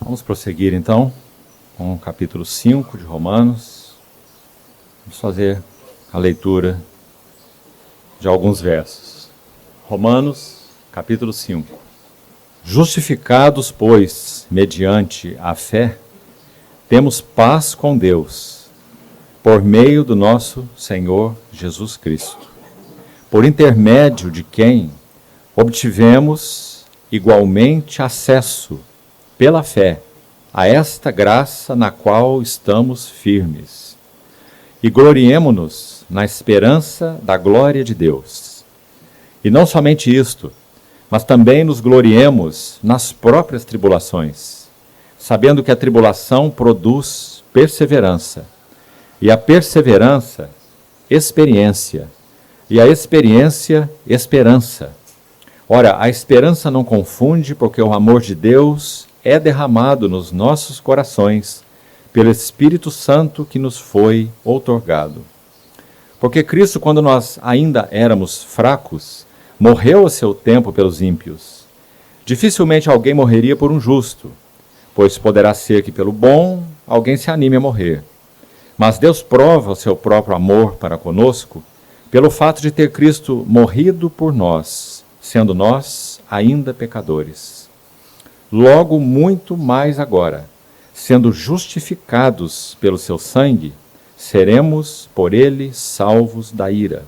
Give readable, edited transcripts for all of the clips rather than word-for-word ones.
Vamos prosseguir então com o capítulo 5 de Romanos. Vamos fazer a leitura de alguns versos. Romanos, capítulo 5. Justificados, pois, mediante a fé, temos paz com Deus, por meio do nosso Senhor Jesus Cristo, por intermédio de quem obtivemos igualmente acesso, pela fé, a esta graça na qual estamos firmes. E gloriemo-nos na esperança da glória de Deus. E não somente isto, mas também nos gloriemos nas próprias tribulações, sabendo que a tribulação produz perseverança, e a perseverança, experiência, e a experiência, esperança. Ora, a esperança não confunde, porque o amor de Deus é derramado nos nossos corações pelo Espírito Santo que nos foi outorgado. Porque Cristo, quando nós ainda éramos fracos, morreu a seu tempo pelos ímpios. Dificilmente alguém morreria por um justo, pois poderá ser que pelo bom alguém se anime a morrer. Mas Deus prova o seu próprio amor para conosco pelo fato de ter Cristo morrido por nós, sendo nós ainda pecadores. Logo, muito mais agora, sendo justificados pelo seu sangue, seremos por ele salvos da ira.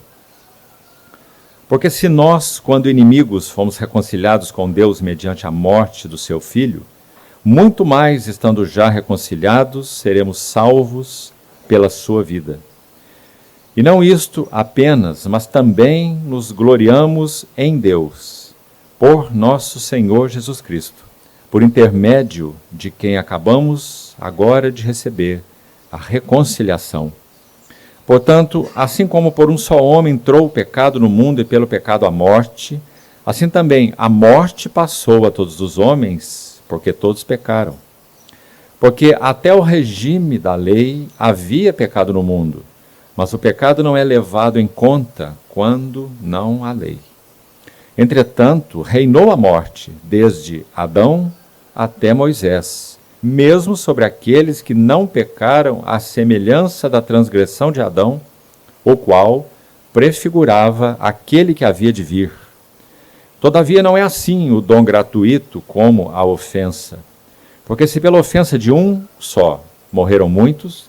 Porque se nós, quando inimigos, fomos reconciliados com Deus mediante a morte do seu Filho, muito mais, estando já reconciliados, seremos salvos pela sua vida. E não isto apenas, mas também nos gloriamos em Deus, por nosso Senhor Jesus Cristo, por intermédio de quem acabamos agora de receber a reconciliação. Portanto, assim como por um só homem entrou o pecado no mundo e pelo pecado a morte, assim também a morte passou a todos os homens, porque todos pecaram. Porque até o regime da lei havia pecado no mundo, mas o pecado não é levado em conta quando não há lei. Entretanto, reinou a morte, desde Adão até Moisés, mesmo sobre aqueles que não pecaram à semelhança da transgressão de Adão, o qual prefigurava aquele que havia de vir. Todavia não é assim o dom gratuito como a ofensa. Porque se pela ofensa de um só morreram muitos,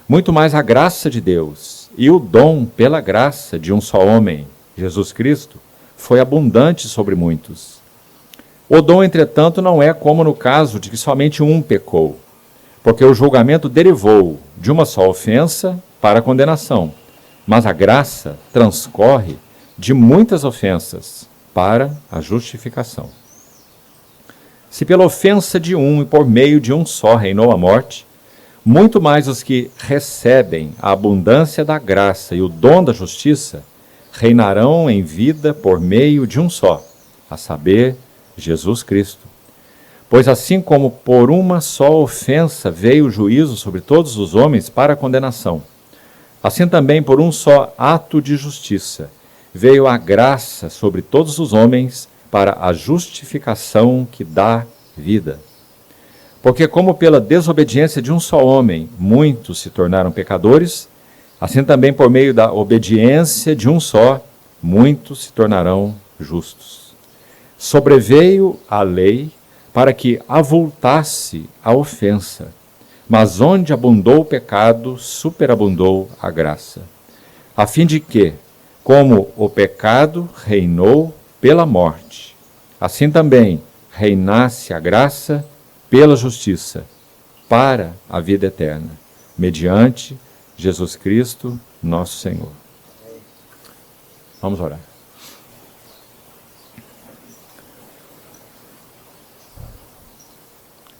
muito mais a graça de Deus e o dom pela graça de um só homem, Jesus Cristo, foi abundante sobre muitos. O dom, entretanto, não é como no caso de que somente um pecou, porque o julgamento derivou de uma só ofensa para a condenação, mas a graça transcorre de muitas ofensas para a justificação. Se pela ofensa de um e por meio de um só reinou a morte, muito mais os que recebem a abundância da graça e o dom da justiça reinarão em vida por meio de um só, a saber, Jesus Cristo. Pois assim como por uma só ofensa veio o juízo sobre todos os homens para a condenação, assim também por um só ato de justiça veio a graça sobre todos os homens para a justificação que dá vida. Porque como pela desobediência de um só homem muitos se tornaram pecadores, assim também por meio da obediência de um só, muitos se tornarão justos. Sobreveio a lei para que avultasse a ofensa, mas onde abundou o pecado, superabundou a graça. A fim de que, como o pecado reinou pela morte, assim também reinasse a graça pela justiça, para a vida eterna, mediante Jesus Cristo, nosso Senhor. Vamos orar.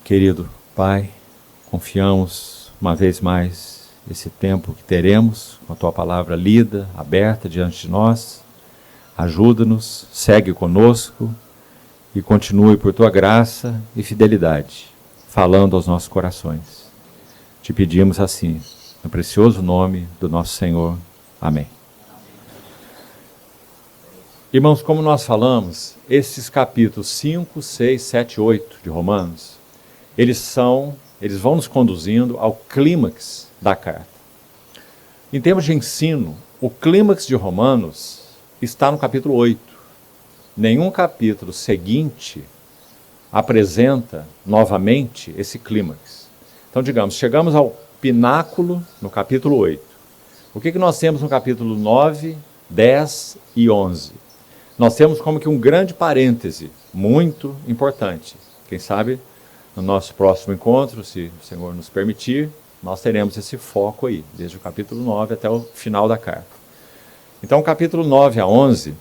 Querido Pai, confiamos uma vez mais esse tempo que teremos com a Tua palavra lida, aberta diante de nós. Ajuda-nos, segue conosco e continue por Tua graça e fidelidade, falando aos nossos corações. Te pedimos assim, no precioso nome do nosso Senhor. Amém. Irmãos, como nós falamos, esses capítulos 5, 6, 7, 8 de Romanos eles vão nos conduzindo ao clímax da carta. Em termos de ensino, o clímax de Romanos está no capítulo 8. Nenhum capítulo seguinte apresenta novamente esse clímax. Então, digamos, chegamos ao pináculo no capítulo 8. O que nós temos no capítulo 9, 10 e 11? Nós temos como que um grande parêntese, muito importante. Quem sabe, no nosso próximo encontro, se o Senhor nos permitir, nós teremos esse foco aí, desde o capítulo 9 até o final da carta. Então, o capítulo 9 a 11,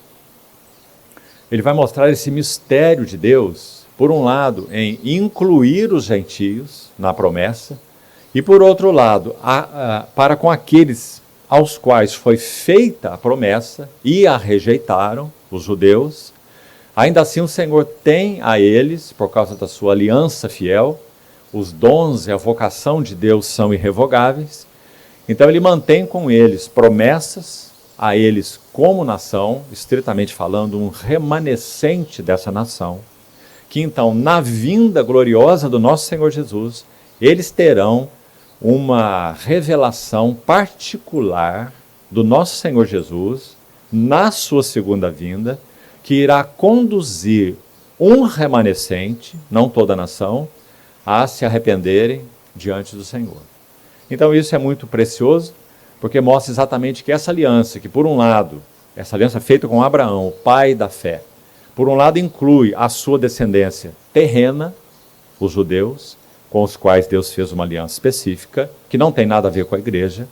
ele vai mostrar esse mistério de Deus, por um lado, em incluir os gentios na promessa, e por outro lado, para com aqueles aos quais foi feita a promessa e a rejeitaram, os judeus, ainda assim o Senhor tem a eles, por causa da sua aliança fiel, os dons e a vocação de Deus são irrevogáveis, então ele mantém com eles promessas, a eles como nação, estritamente falando, um remanescente dessa nação, que então, na vinda gloriosa do nosso Senhor Jesus, eles terão uma revelação particular do nosso Senhor Jesus, na sua segunda vinda, que irá conduzir um remanescente, não toda a nação, a se arrependerem diante do Senhor. Então isso é muito precioso, porque mostra exatamente que essa aliança, que por um lado, essa aliança feita com Abraão, o pai da fé, por um lado inclui a sua descendência terrena, os judeus, com os quais Deus fez uma aliança específica, que não tem nada a ver com a igreja,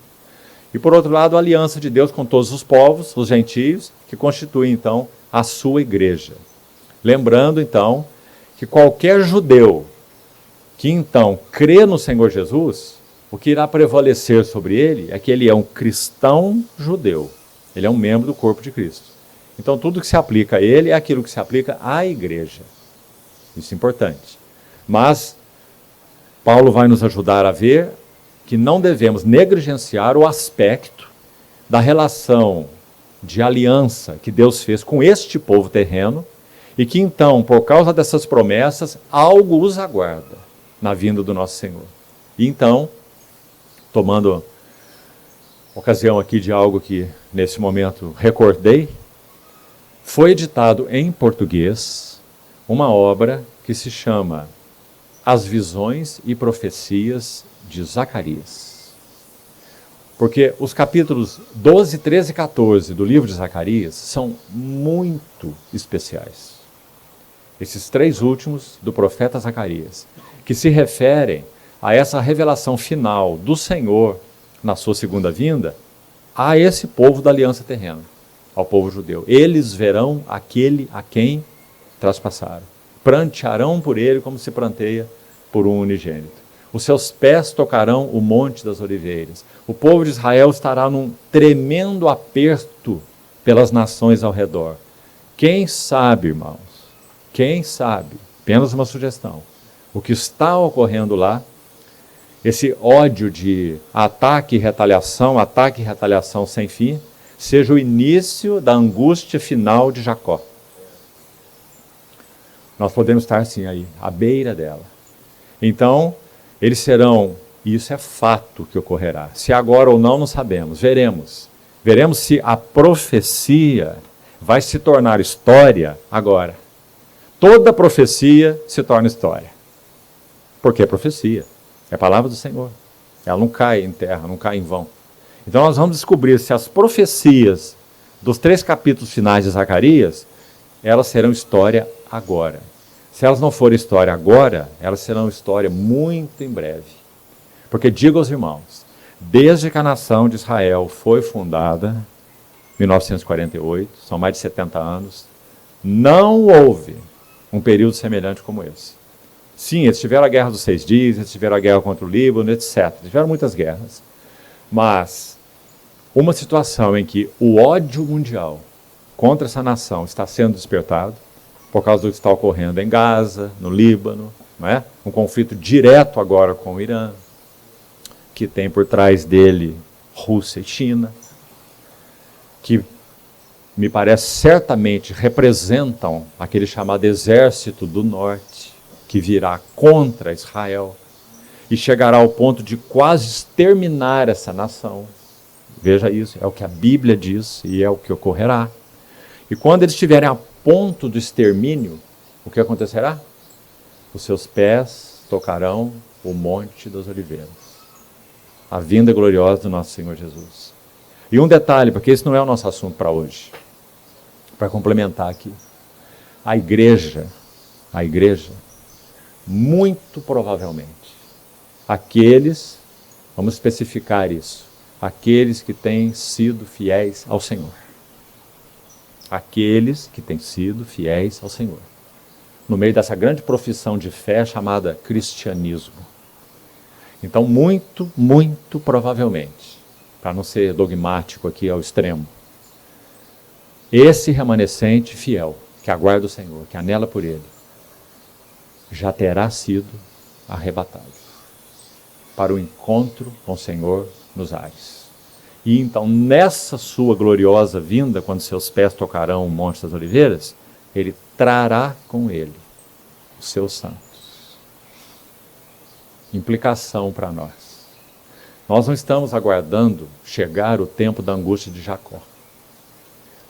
e por outro lado a aliança de Deus com todos os povos, os gentios, que constituem então a sua igreja. Lembrando então que qualquer judeu que então crê no Senhor Jesus, o que irá prevalecer sobre ele é que ele é um cristão judeu, ele é um membro do corpo de Cristo. Então tudo que se aplica a ele é aquilo que se aplica à igreja. Isso é importante. Mas Paulo vai nos ajudar a ver que não devemos negligenciar o aspecto da relação de aliança que Deus fez com este povo terreno e que então, por causa dessas promessas, algo os aguarda na vinda do nosso Senhor. E então, tomando ocasião aqui de algo que nesse momento recordei, foi editado em português uma obra que se chama As Visões e Profecias de Zacarias. Porque os capítulos 12, 13 e 14 do livro de Zacarias são muito especiais. Esses três últimos do profeta Zacarias, que se referem a essa revelação final do Senhor na sua segunda vinda, a esse povo da aliança terrena, ao povo judeu. Eles verão aquele a quem traspassaram. Prantearão por ele como se pranteia por um unigênito. Os seus pés tocarão o monte das oliveiras. O povo de Israel estará num tremendo aperto pelas nações ao redor. Quem sabe, irmãos, quem sabe, apenas uma sugestão, o que está ocorrendo lá, esse ódio de ataque e retaliação sem fim, seja o início da angústia final de Jacó. Nós podemos estar assim aí, à beira dela. Então, eles serão, e isso é fato que ocorrerá. Se agora ou não, não sabemos. Veremos. Veremos se a profecia vai se tornar história agora. Toda profecia se torna história. Porque é profecia. É a palavra do Senhor. Ela não cai em terra, não cai em vão. Então nós vamos descobrir se as profecias dos 3 capítulos finais de Zacarias, elas serão história agora. Se elas não forem história agora, elas serão história muito em breve. Porque digo aos irmãos, desde que a nação de Israel foi fundada, 1948, são mais de 70 anos, não houve um período semelhante como esse. Sim, eles tiveram a guerra dos 6 dias, eles tiveram a guerra contra o Líbano, etc. Tiveram muitas guerras. Mas uma situação em que o ódio mundial contra essa nação está sendo despertado, por causa do que está ocorrendo em Gaza, no Líbano, não é? Um conflito direto agora com o Irã, que tem por trás dele Rússia e China, que me parece certamente representam aquele chamado exército do norte, que que virá contra Israel e chegará ao ponto de quase exterminar essa nação. Veja isso, é o que a Bíblia diz e é o que ocorrerá. E quando eles estiverem a ponto do extermínio, o que acontecerá? Os seus pés tocarão o Monte das Oliveiras. A vinda gloriosa do nosso Senhor Jesus. E um detalhe, porque esse não é o nosso assunto para hoje. Para complementar aqui. A igreja, muito provavelmente, aqueles, vamos especificar isso, aqueles que têm sido fiéis ao Senhor. Aqueles que têm sido fiéis ao Senhor. No meio dessa grande profissão de fé chamada cristianismo. Então, muito provavelmente, para não ser dogmático aqui ao extremo, esse remanescente fiel, que aguarda o Senhor, que anela por Ele, já terá sido arrebatado para o encontro com o Senhor nos ares. E então, nessa sua gloriosa vinda, quando seus pés tocarão o Monte das Oliveiras, Ele trará com Ele os seus santos. Implicação para nós. Nós não estamos aguardando chegar o tempo da angústia de Jacó.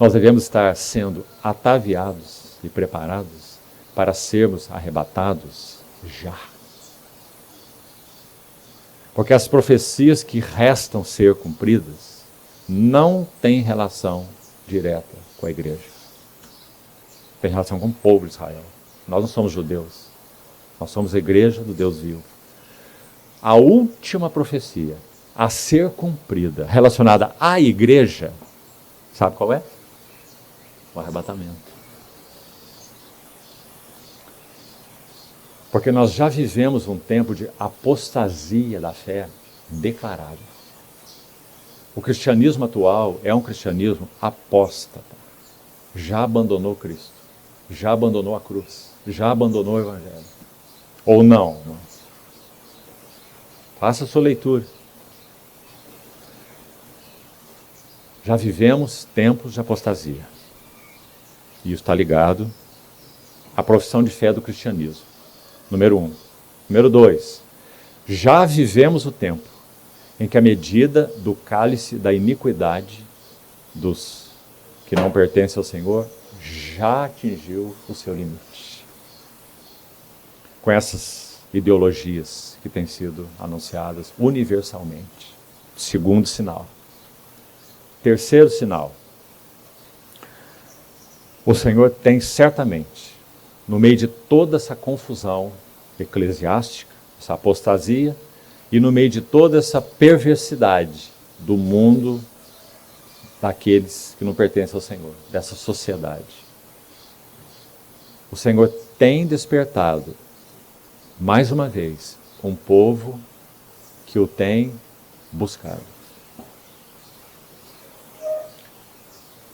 Nós devemos estar sendo ataviados e preparados para sermos arrebatados já. Porque as profecias que restam ser cumpridas não têm relação direta com a igreja. Tem relação com o povo de Israel. Nós não somos judeus. Nós somos a igreja do Deus vivo. A última profecia a ser cumprida, relacionada à igreja, sabe qual é? O arrebatamento. Porque nós já vivemos um tempo de apostasia da fé declarada. O cristianismo atual é um cristianismo apóstata. Já abandonou Cristo. Já abandonou a cruz. Já abandonou o Evangelho. Ou não? Faça a sua leitura. Já vivemos tempos de apostasia. E isso está ligado à profissão de fé do cristianismo. Número 1. Número 2. Já vivemos o tempo em que a medida do cálice da iniquidade dos que não pertencem ao Senhor já atingiu o seu limite. Com essas ideologias que têm sido anunciadas universalmente. Segundo sinal. Terceiro sinal. O Senhor tem certamente, no meio de toda essa confusão eclesiástica, essa apostasia, e no meio de toda essa perversidade do mundo daqueles que não pertencem ao Senhor, dessa sociedade. O Senhor tem despertado, mais uma vez, um povo que o tem buscado.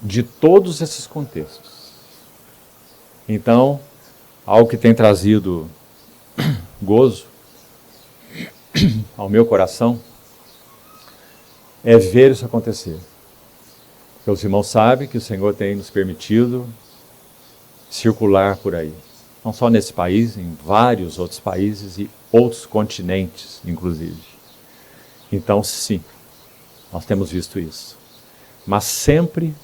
De todos esses contextos. Então, algo que tem trazido gozo ao meu coração é ver isso acontecer. Porque os irmãos sabem que o Senhor tem nos permitido circular por aí. Não só nesse país, em vários outros países e outros continentes, inclusive. Então, sim, nós temos visto isso. Mas sempre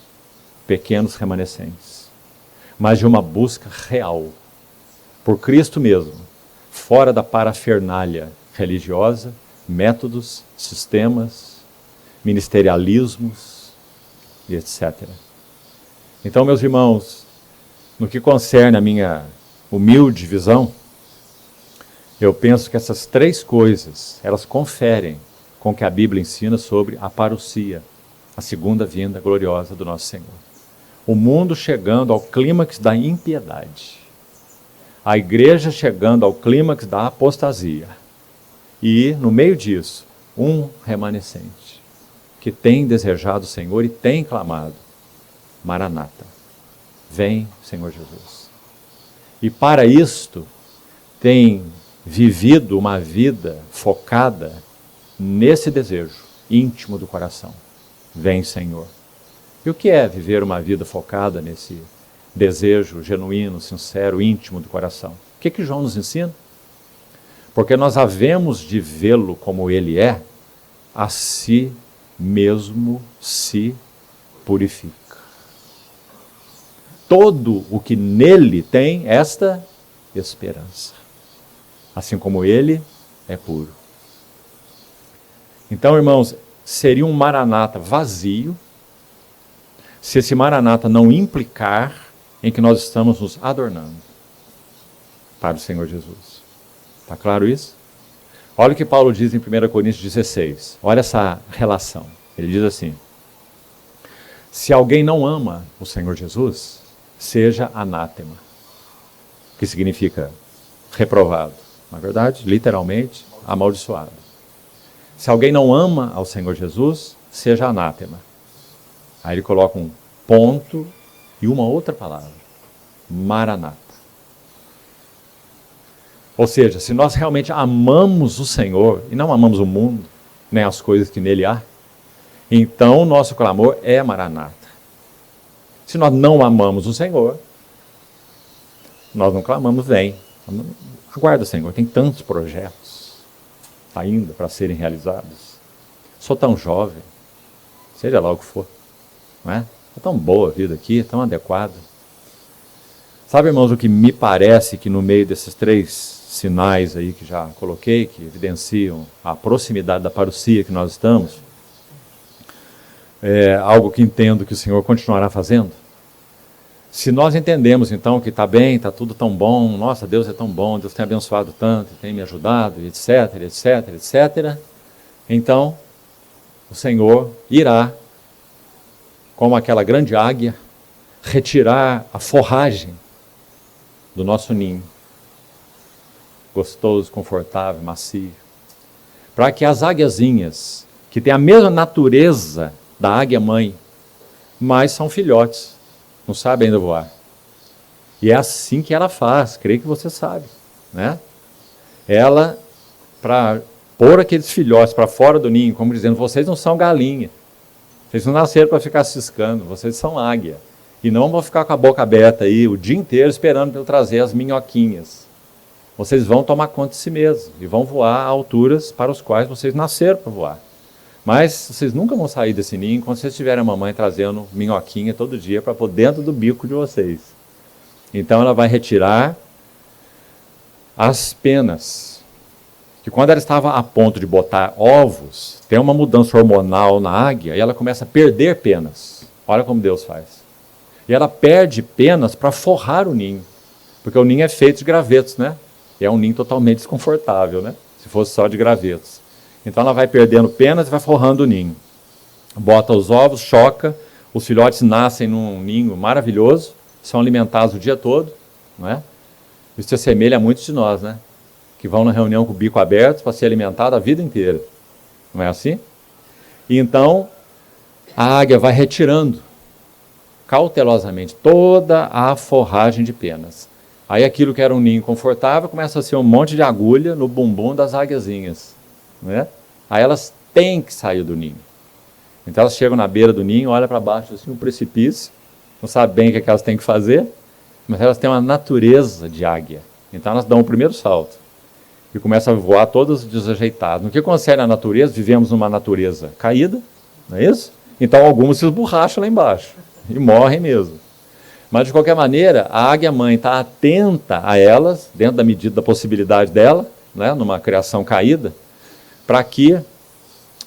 pequenos remanescentes. Mas de uma busca real, por Cristo mesmo, fora da parafernália religiosa, métodos, sistemas, ministerialismos e etc. Então, meus irmãos, no que concerne a minha humilde visão, eu penso que essas três coisas, elas conferem com o que a Bíblia ensina sobre a parousia, a segunda vinda gloriosa do nosso Senhor. O mundo chegando ao clímax da impiedade. A igreja chegando ao clímax da apostasia. E, no meio disso, um remanescente que tem desejado o Senhor e tem clamado: Maranata, vem, Senhor Jesus. E para isto, tem vivido uma vida focada nesse desejo íntimo do coração. Vem, Senhor. E o que é viver uma vida focada nesse desejo genuíno, sincero, íntimo do coração? O que João nos ensina? Porque nós havemos de vê-lo como ele é, a si mesmo se purifica. Todo o que nele tem esta esperança, assim como ele é puro. Então, irmãos, seria um maranata vazio se esse maranata não implicar em que nós estamos nos adornando para o Senhor Jesus. Está claro isso? Olha o que Paulo diz em 1 Coríntios 16. Olha essa relação. Ele diz assim: se alguém não ama o Senhor Jesus, seja anátema. Que significa reprovado. Na verdade, literalmente, amaldiçoado. Se alguém não ama ao Senhor Jesus, seja anátema. Aí ele coloca um ponto e uma outra palavra. Maranata. Ou seja, se nós realmente amamos o Senhor e não amamos o mundo, nem as coisas que nele há, então o nosso clamor é Maranata. Se nós não amamos o Senhor, nós não clamamos, vem. Aguarda, Senhor, tem tantos projetos ainda para serem realizados. Sou tão jovem, seja lá o que for, não é? É tão boa a vida aqui, tão adequada. Sabe, irmãos, o que me parece que no meio desses 3 sinais aí que já coloquei, que evidenciam a proximidade da parousia que nós estamos, é algo que entendo que o Senhor continuará fazendo. Se nós entendemos então que está bem, está tudo tão bom, nossa, Deus é tão bom, Deus tem abençoado tanto, tem me ajudado, etc, etc, etc, então o Senhor irá, como aquela grande águia, retirar a forragem do nosso ninho, gostoso, confortável, macio, para que as águiazinhas, que têm a mesma natureza da águia mãe, mas são filhotes, não sabem ainda voar. E é assim que ela faz, creio que você sabe, né? Ela, para pôr aqueles filhotes para fora do ninho, como dizendo, vocês não são galinha, vocês não nasceram para ficar ciscando, vocês são águia. E não vão ficar com a boca aberta aí o dia inteiro esperando para eu trazer as minhoquinhas. Vocês vão tomar conta de si mesmos e vão voar a alturas para os quais vocês nasceram para voar. Mas vocês nunca vão sair desse ninho enquanto vocês tiverem a mamãe trazendo minhoquinha todo dia para pôr dentro do bico de vocês. Então ela vai retirar as penas. Que quando ela estava a ponto de botar ovos, tem uma mudança hormonal na águia e ela começa a perder penas. Olha como Deus faz. E ela perde penas para forrar o ninho. Porque o ninho é feito de gravetos, né? E é um ninho totalmente desconfortável, né? Se fosse só de gravetos. Então ela vai perdendo penas e vai forrando o ninho. Bota os ovos, choca, os filhotes nascem num ninho maravilhoso, são alimentados o dia todo, não é? Isso se assemelha a muitos de nós, né? Que vão na reunião com o bico aberto para ser alimentado a vida inteira. Não é assim? E então a águia vai retirando cautelosamente toda a forragem de penas. Aí aquilo que era um ninho confortável começa a ser um monte de agulha no bumbum das águiazinhas, né? Aí elas têm que sair do ninho. Então elas chegam na beira do ninho, olham para baixo assim, um precipício, não sabem bem o que elas têm que fazer, mas elas têm uma natureza de águia. Então elas dão o primeiro salto e começam a voar todas desajeitadas. No que concerne à natureza, vivemos numa natureza caída, não é isso? Então algumas se esborracham lá embaixo e morrem mesmo. Mas, de qualquer maneira, a águia-mãe está atenta a elas, dentro da medida da possibilidade dela, né, numa criação caída, para que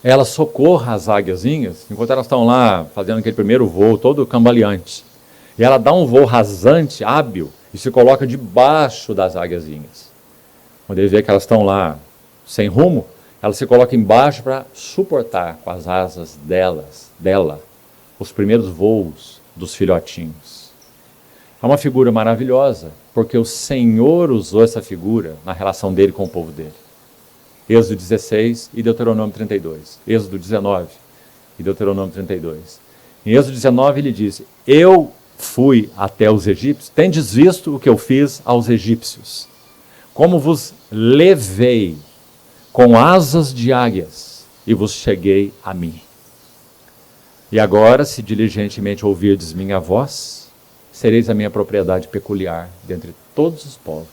ela socorra as águiazinhas, enquanto elas estão lá fazendo aquele primeiro voo todo cambaleante. E ela dá um voo rasante, hábil, e se coloca debaixo das águiazinhas. Quando ele vê que elas estão lá sem rumo, ela se coloca embaixo para suportar com as asas dela, os primeiros voos dos filhotinhos. É uma figura maravilhosa, porque o Senhor usou essa figura na relação dele com o povo dele. Êxodo 16 e Deuteronômio 32. Êxodo 19 e Deuteronômio 32. Em Êxodo 19 ele diz, eu fui até os egípcios, tendes visto o que eu fiz aos egípcios, como vos levei com asas de águias e vos cheguei a mim. E agora, se diligentemente ouvirdes minha voz, sereis a minha propriedade peculiar dentre todos os povos.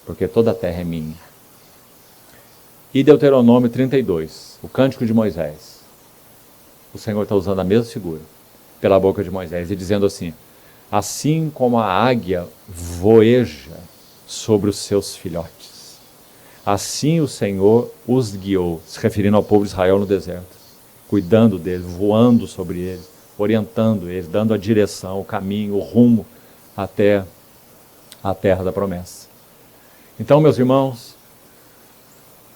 porque toda a terra é minha. E Deuteronômio 32, o Cântico de Moisés. O Senhor está usando a mesma figura pela boca de Moisés e dizendo assim: assim como a águia voeja sobre os seus filhotes, assim o Senhor os guiou, se referindo ao povo de Israel no deserto, cuidando deles, voando sobre eles, orientando eles, dando a direção, o caminho, o rumo até a terra da promessa. Então, meus irmãos,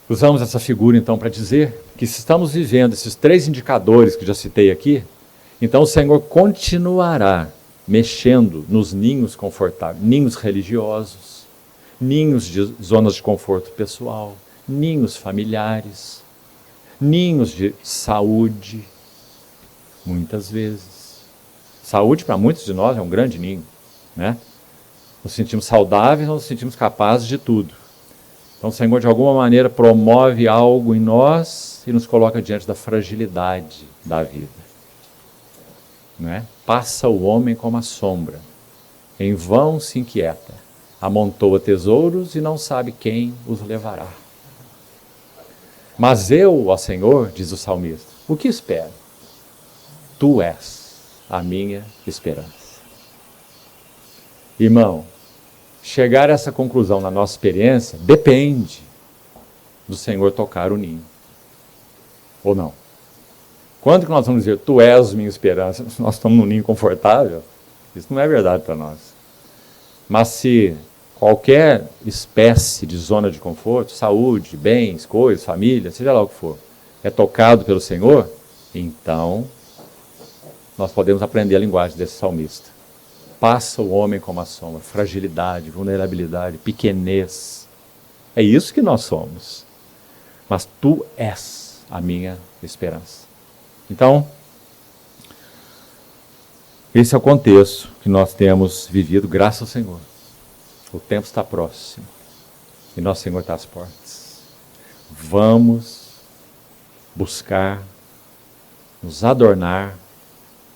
usamos essa figura então para dizer que se estamos vivendo esses 3 indicadores que já citei aqui, então o Senhor continuará mexendo nos ninhos confortáveis, ninhos religiosos, ninhos de zonas de conforto pessoal, ninhos familiares, ninhos de saúde, muitas vezes. Saúde para muitos de nós é um grande ninho, né? Nos sentimos saudáveis, nos sentimos capazes de tudo. Então o Senhor de alguma maneira promove algo em nós e nos coloca diante da fragilidade da vida. Não é? Passa o homem como a sombra, em vão se inquieta, amontoa tesouros e não sabe quem os levará. Mas eu, ó Senhor, diz o salmista, o que espero? Tu és a minha esperança. Irmão, chegar a essa conclusão na nossa experiência depende do Senhor tocar o ninho. Ou não? Quando que nós vamos dizer, tu és minha esperança? Nós estamos num ninho confortável? Isso não é verdade para nós. Mas se qualquer espécie de zona de conforto, saúde, bens, coisas, família, seja lá o que for, é tocado pelo Senhor, então nós podemos aprender a linguagem desse salmista. Passa o homem como a sombra, fragilidade, vulnerabilidade, pequenez. É isso que nós somos. Mas tu és a minha esperança. Então, esse é o contexto que nós temos vivido, graças ao Senhor. O tempo está próximo e nosso Senhor está às portas. Vamos buscar nos adornar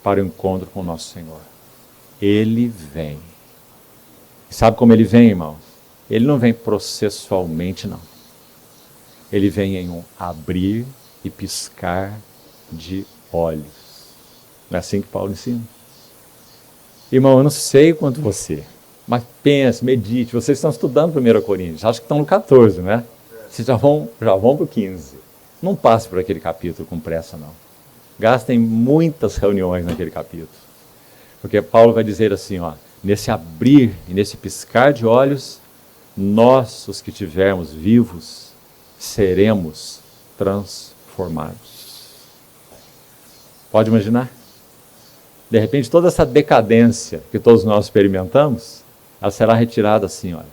para o encontro com o nosso Senhor. Ele vem. E sabe como ele vem, irmãos? Ele não vem processualmente, não. Ele vem em um abrir e piscar de olhos. Não é assim que Paulo ensina? Irmão, eu não sei quanto você, mas pense, medite. Vocês estão estudando 1 Coríntios, acho que estão no 14, né? Vocês já vão para o 15. Não passe por aquele capítulo com pressa, não. Gastem muitas reuniões naquele capítulo. Porque Paulo vai dizer assim, ó, nesse abrir e nesse piscar de olhos, nós, os que estivermos vivos, seremos transformados. Pode imaginar? De repente, toda essa decadência que todos nós experimentamos, ela será retirada assim, olha.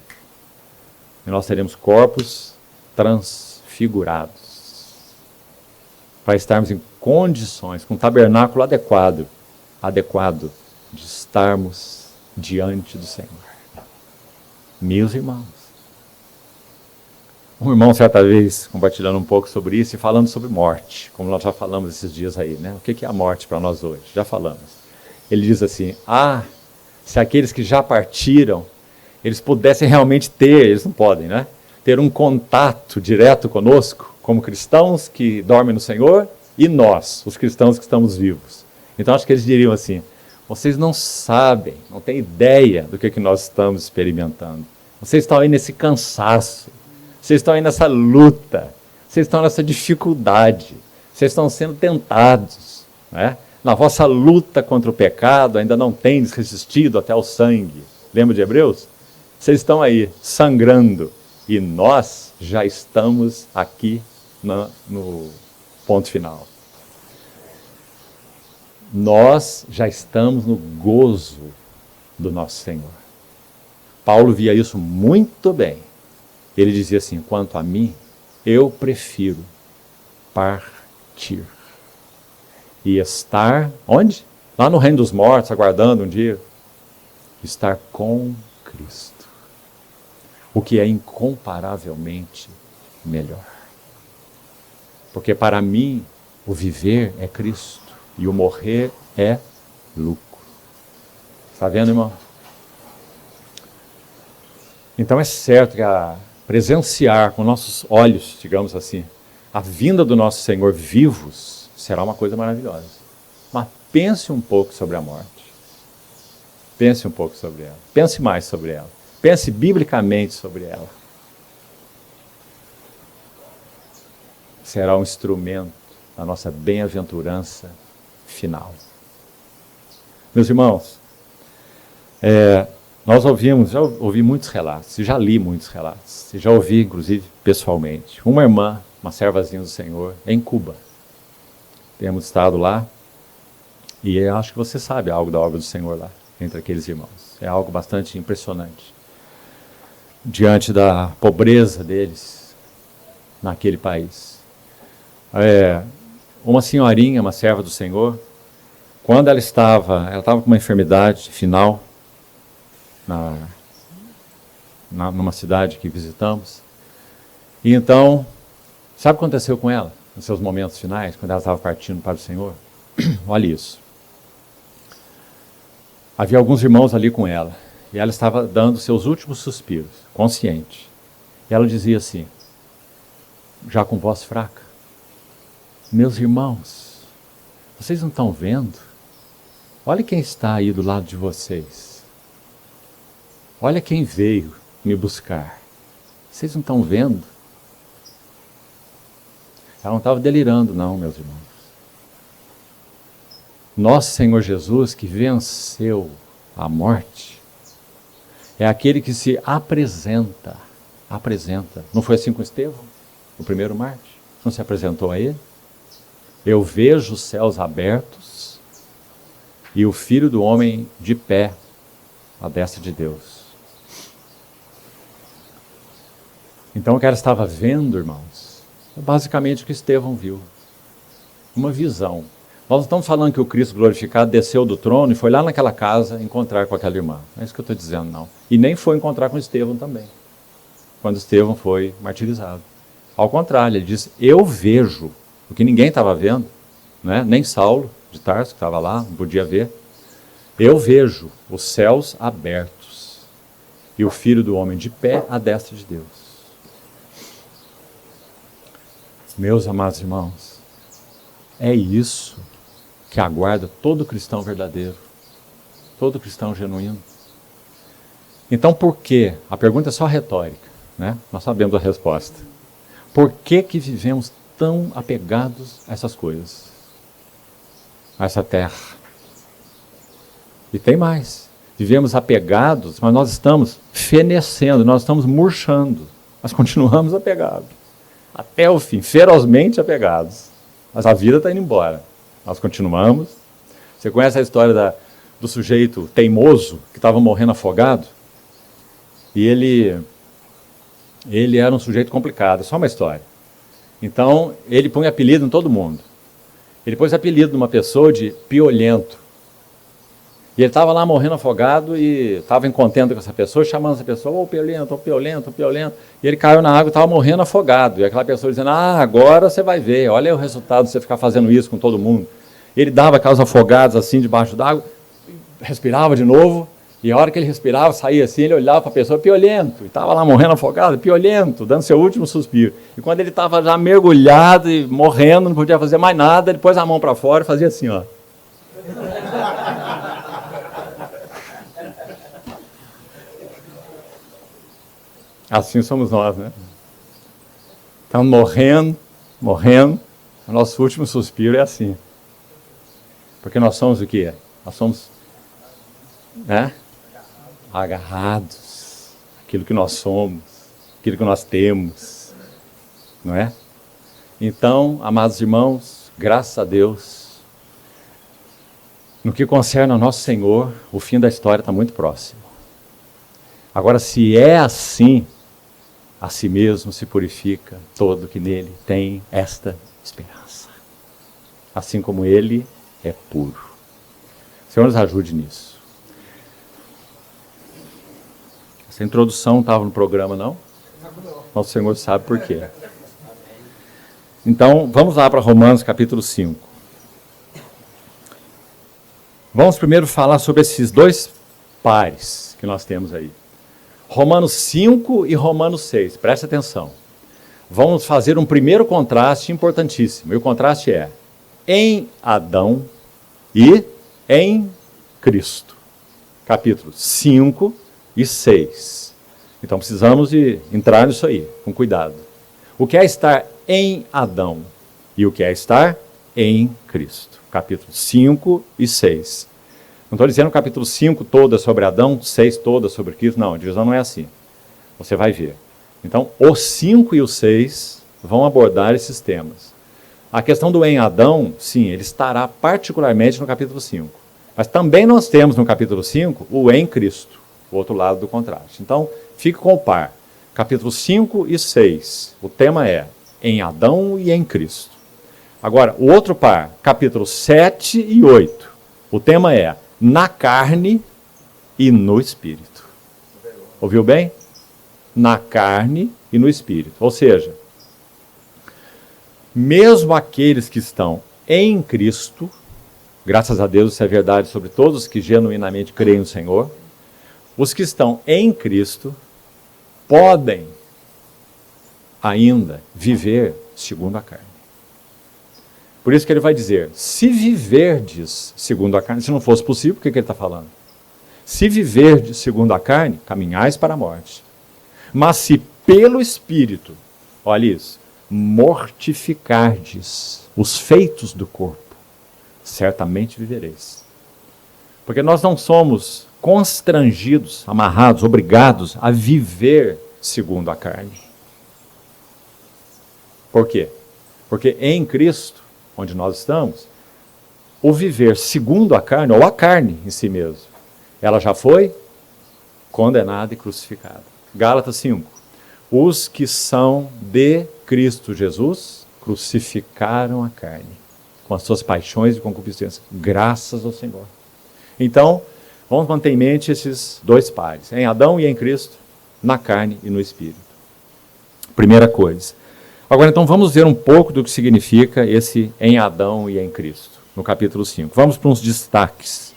E nós teremos corpos transfigurados. Para estarmos em condições, com um tabernáculo adequado de estarmos diante do Senhor. Meus irmãos. Um irmão, certa vez, compartilhando um pouco sobre isso e falando sobre morte, como nós já falamos esses dias aí, né? O que é a morte para nós hoje? Já falamos. Ele diz assim, se aqueles que já partiram, eles pudessem realmente ter, eles não podem, né? Ter um contato direto conosco, como cristãos que dormem no Senhor, e nós, os cristãos que estamos vivos. Então acho que eles diriam assim, vocês não sabem, não têm ideia do que nós estamos experimentando. Vocês estão aí nesse cansaço, vocês estão aí nessa luta, vocês estão nessa dificuldade, vocês estão sendo tentados, né? Na vossa luta contra o pecado ainda não tendes resistido até ao sangue. Lembra de Hebreus? Vocês estão aí sangrando e nós já estamos aqui no ponto final. Nós já estamos no gozo do nosso Senhor. Paulo via isso muito bem. Ele dizia assim, quanto a mim, eu prefiro partir. E estar, onde? Lá no reino dos mortos, aguardando um dia. Estar com Cristo. O que é incomparavelmente melhor. Porque para mim, o viver é Cristo. E o morrer é lucro. Está vendo, irmão? Então é certo que presenciar com nossos olhos, digamos assim, a vinda do nosso Senhor vivos será uma coisa maravilhosa. Mas pense um pouco sobre a morte. Pense um pouco sobre ela. Pense mais sobre ela. Pense biblicamente sobre ela. Será um instrumento da nossa bem-aventurança final. Meus irmãos, já ouvi muitos relatos, já li muitos relatos, já ouvi, inclusive, pessoalmente. Uma irmã, uma servazinha do Senhor, em Cuba. Temos estado lá, e eu acho que você sabe algo da obra do Senhor lá, entre aqueles irmãos. É algo bastante impressionante. Diante da pobreza deles naquele país. Uma senhorinha, uma serva do Senhor, quando ela estava com uma enfermidade final, numa cidade que visitamos. E então, sabe o que aconteceu com ela, nos seus momentos finais, quando ela estava partindo para o Senhor? Olha isso. Havia alguns irmãos ali com ela, e ela estava dando seus últimos suspiros, consciente. E ela dizia assim, já com voz fraca, meus irmãos, vocês não estão vendo? Olha quem está aí do lado de vocês. Olha quem veio me buscar. Vocês não estão vendo? Ela não estava delirando, não, meus irmãos. Nosso Senhor Jesus, que venceu a morte, é aquele que se apresenta. Não foi assim com Estevão, o primeiro mártir? Não se apresentou a ele? Eu vejo os céus abertos e o Filho do Homem de pé à destra de Deus. Então o que ela estava vendo, irmãos, é basicamente o que Estevão viu. Uma visão. Nós não estamos falando que o Cristo glorificado desceu do trono e foi lá naquela casa encontrar com aquela irmã. Não é isso que eu estou dizendo, não. E nem foi encontrar com Estevão também, quando Estevão foi martirizado. Ao contrário, ele disse, eu vejo o que ninguém estava vendo, né? Nem Saulo de Tarso, que estava lá, não podia ver. Eu vejo os céus abertos e o Filho do Homem de pé à destra de Deus. Meus amados irmãos, é isso que aguarda todo cristão verdadeiro, todo cristão genuíno. Então por quê? A pergunta é só retórica, né? Nós sabemos a resposta. Por que vivemos tão apegados a essas coisas? A essa terra? E tem mais. Vivemos apegados, mas nós estamos fenecendo, nós estamos murchando. Nós continuamos apegados. Até o fim, ferozmente apegados. Mas a vida está indo embora. Nós continuamos. Você conhece a história do sujeito teimoso que estava morrendo afogado? E ele era um sujeito complicado, é só uma história. Então, ele põe apelido em todo mundo. Ele pôs apelido numa pessoa de piolento. E ele estava lá morrendo afogado e estava incontente com essa pessoa, chamando essa pessoa, ô piolento, ô piolento, ô piolento. E ele caiu na água e estava morrendo afogado. E aquela pessoa dizendo, agora você vai ver, olha o resultado de você ficar fazendo isso com todo mundo. E ele dava aquelas afogadas assim debaixo d'água, respirava de novo, e a hora que ele respirava, saía assim, ele olhava para a pessoa, piolento, e estava lá morrendo afogado, piolento, dando seu último suspiro. E quando ele estava já mergulhado e morrendo, não podia fazer mais nada, ele pôs a mão para fora e fazia assim, ó. Assim somos nós, né? Estamos morrendo, o nosso último suspiro é assim. Porque nós somos o quê? Nós somos, né? Agarrados àquilo que nós somos, aquilo que nós temos, não é? Então, amados irmãos, graças a Deus, no que concerne ao nosso Senhor, o fim da história está muito próximo. Agora, se é assim, a si mesmo se purifica todo que nele tem esta esperança. Assim como ele é puro. O Senhor nos ajude nisso. Essa introdução não estava no programa, não? Nosso Senhor sabe por quê. Então, vamos lá para Romanos capítulo 5. Vamos primeiro falar sobre esses dois pares que nós temos aí. Romanos 5 e Romanos 6, preste atenção. Vamos fazer um primeiro contraste importantíssimo. E o contraste é em Adão e em Cristo. Capítulos 5 e 6. Então precisamos de entrar nisso aí, com cuidado. O que é estar em Adão e o que é estar em Cristo. Capítulos 5 e 6. Não estou dizendo o capítulo 5 todo é sobre Adão, 6 toda sobre Cristo. Não, a divisão não é assim. Você vai ver. Então, os 5 e o 6 vão abordar esses temas. A questão do em Adão, sim, ele estará particularmente no capítulo 5. Mas também nós temos no capítulo 5 o em Cristo, o outro lado do contraste. Então, fique com o par. Capítulos 5 e 6, o tema é em Adão e em Cristo. Agora, o outro par, capítulos 7 e 8, o tema é na carne e no Espírito. Ouviu bem? Na carne e no Espírito. Ou seja, mesmo aqueles que estão em Cristo, graças a Deus isso é verdade sobre todos que genuinamente creem no Senhor, os que estão em Cristo podem ainda viver segundo a carne. Por isso que ele vai dizer, se viverdes segundo a carne, se não fosse possível, o que ele está falando? Se viverdes segundo a carne, caminhais para a morte. Mas se pelo Espírito, olha isso, mortificardes os feitos do corpo, certamente vivereis. Porque nós não somos constrangidos, amarrados, obrigados a viver segundo a carne. Por quê? Porque em Cristo, onde nós estamos, o viver segundo a carne, ou a carne em si mesmo, ela já foi condenada e crucificada. Gálatas 5. Os que são de Cristo Jesus crucificaram a carne, com as suas paixões e concupiscências, graças ao Senhor. Então, vamos manter em mente esses dois pares, em Adão e em Cristo, na carne e no Espírito. Primeira coisa. Agora, então, vamos ver um pouco do que significa esse em Adão e em Cristo, no capítulo 5. Vamos para uns destaques.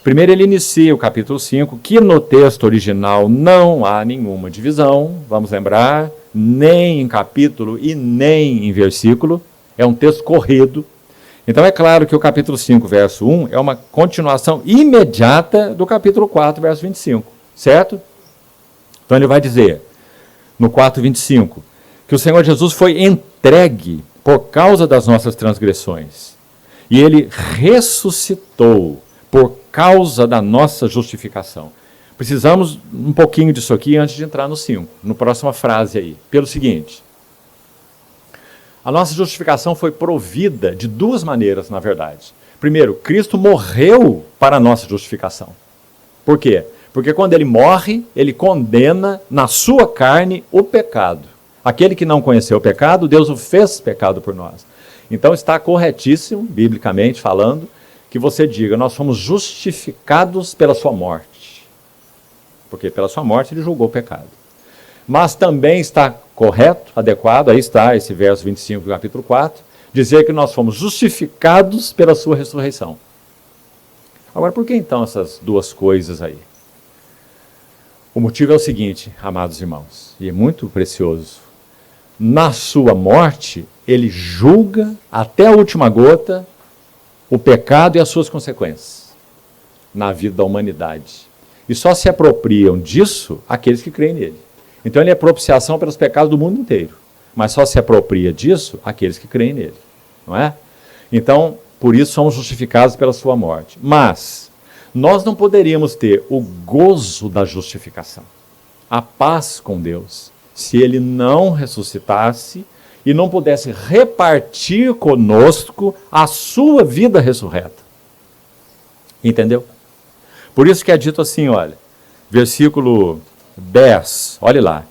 Primeiro, ele inicia o capítulo 5, que no texto original não há nenhuma divisão, vamos lembrar, nem em capítulo e nem em versículo, é um texto corrido. Então, é claro que o capítulo 5, verso 1, é uma continuação imediata do capítulo 4, verso 25, certo? Então, ele vai dizer, no 4, 25, que o Senhor Jesus foi entregue por causa das nossas transgressões. E ele ressuscitou por causa da nossa justificação. Precisamos um pouquinho disso aqui antes de entrar no 5, na próxima frase aí. Pelo seguinte, a nossa justificação foi provida de duas maneiras, na verdade. Primeiro, Cristo morreu para a nossa justificação. Por quê? Porque quando ele morre, ele condena na sua carne o pecado. Aquele que não conheceu o pecado, Deus o fez pecado por nós. Então está corretíssimo, biblicamente falando, que você diga, nós fomos justificados pela sua morte. Porque pela sua morte ele julgou o pecado. Mas também está correto, adequado, aí está esse verso 25 do capítulo 4, dizer que nós fomos justificados pela sua ressurreição. Agora, por que então essas duas coisas aí? O motivo é o seguinte, amados irmãos, e é muito precioso. Na sua morte, ele julga até a última gota o pecado e as suas consequências na vida da humanidade. E só se apropriam disso aqueles que creem nele. Então ele é propiciação pelos pecados do mundo inteiro, mas só se apropria disso aqueles que creem nele, não é? Então, por isso somos justificados pela sua morte. Mas nós não poderíamos ter o gozo da justificação, a paz com Deus, se ele não ressuscitasse e não pudesse repartir conosco a sua vida ressurreta. Entendeu? Por isso que é dito assim, olha, versículo 10, olhe lá,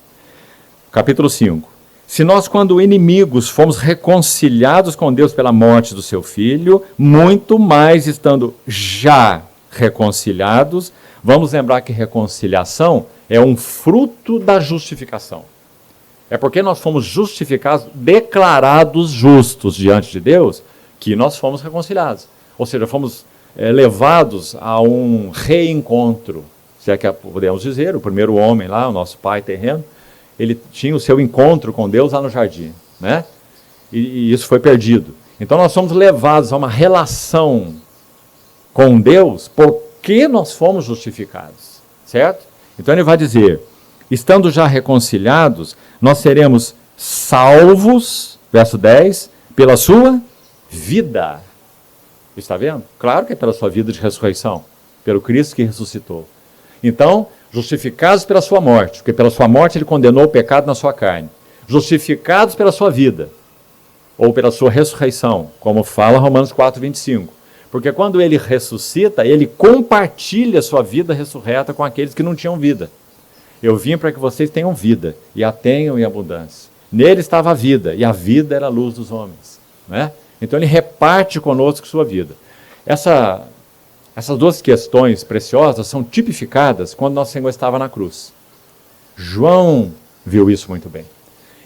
capítulo 5. Se nós, quando inimigos, fomos reconciliados com Deus pela morte do seu Filho, muito mais estando já reconciliados, vamos lembrar que reconciliação é um fruto da justificação. É porque nós fomos justificados, declarados justos diante de Deus, que nós fomos reconciliados. Ou seja, fomos levados a um reencontro, se é que podemos dizer, o primeiro homem lá, o nosso pai terreno, ele tinha o seu encontro com Deus lá no jardim, né? E isso foi perdido. Então nós somos levados a uma relação com Deus porque nós fomos justificados, certo? Então ele vai dizer, estando já reconciliados, nós seremos salvos, verso 10, pela sua vida. Está vendo? Claro que é pela sua vida de ressurreição, pelo Cristo que ressuscitou. Então, justificados pela sua morte, porque pela sua morte ele condenou o pecado na sua carne. Justificados pela sua vida, ou pela sua ressurreição, como fala Romanos 4, 25. Porque quando ele ressuscita, ele compartilha a sua vida ressurreta com aqueles que não tinham vida. Eu vim para que vocês tenham vida, e a tenham em abundância. Nele estava a vida, e a vida era a luz dos homens. Né? Então ele reparte conosco sua vida. Essas duas questões preciosas são tipificadas quando nosso Senhor estava na cruz. João viu isso muito bem.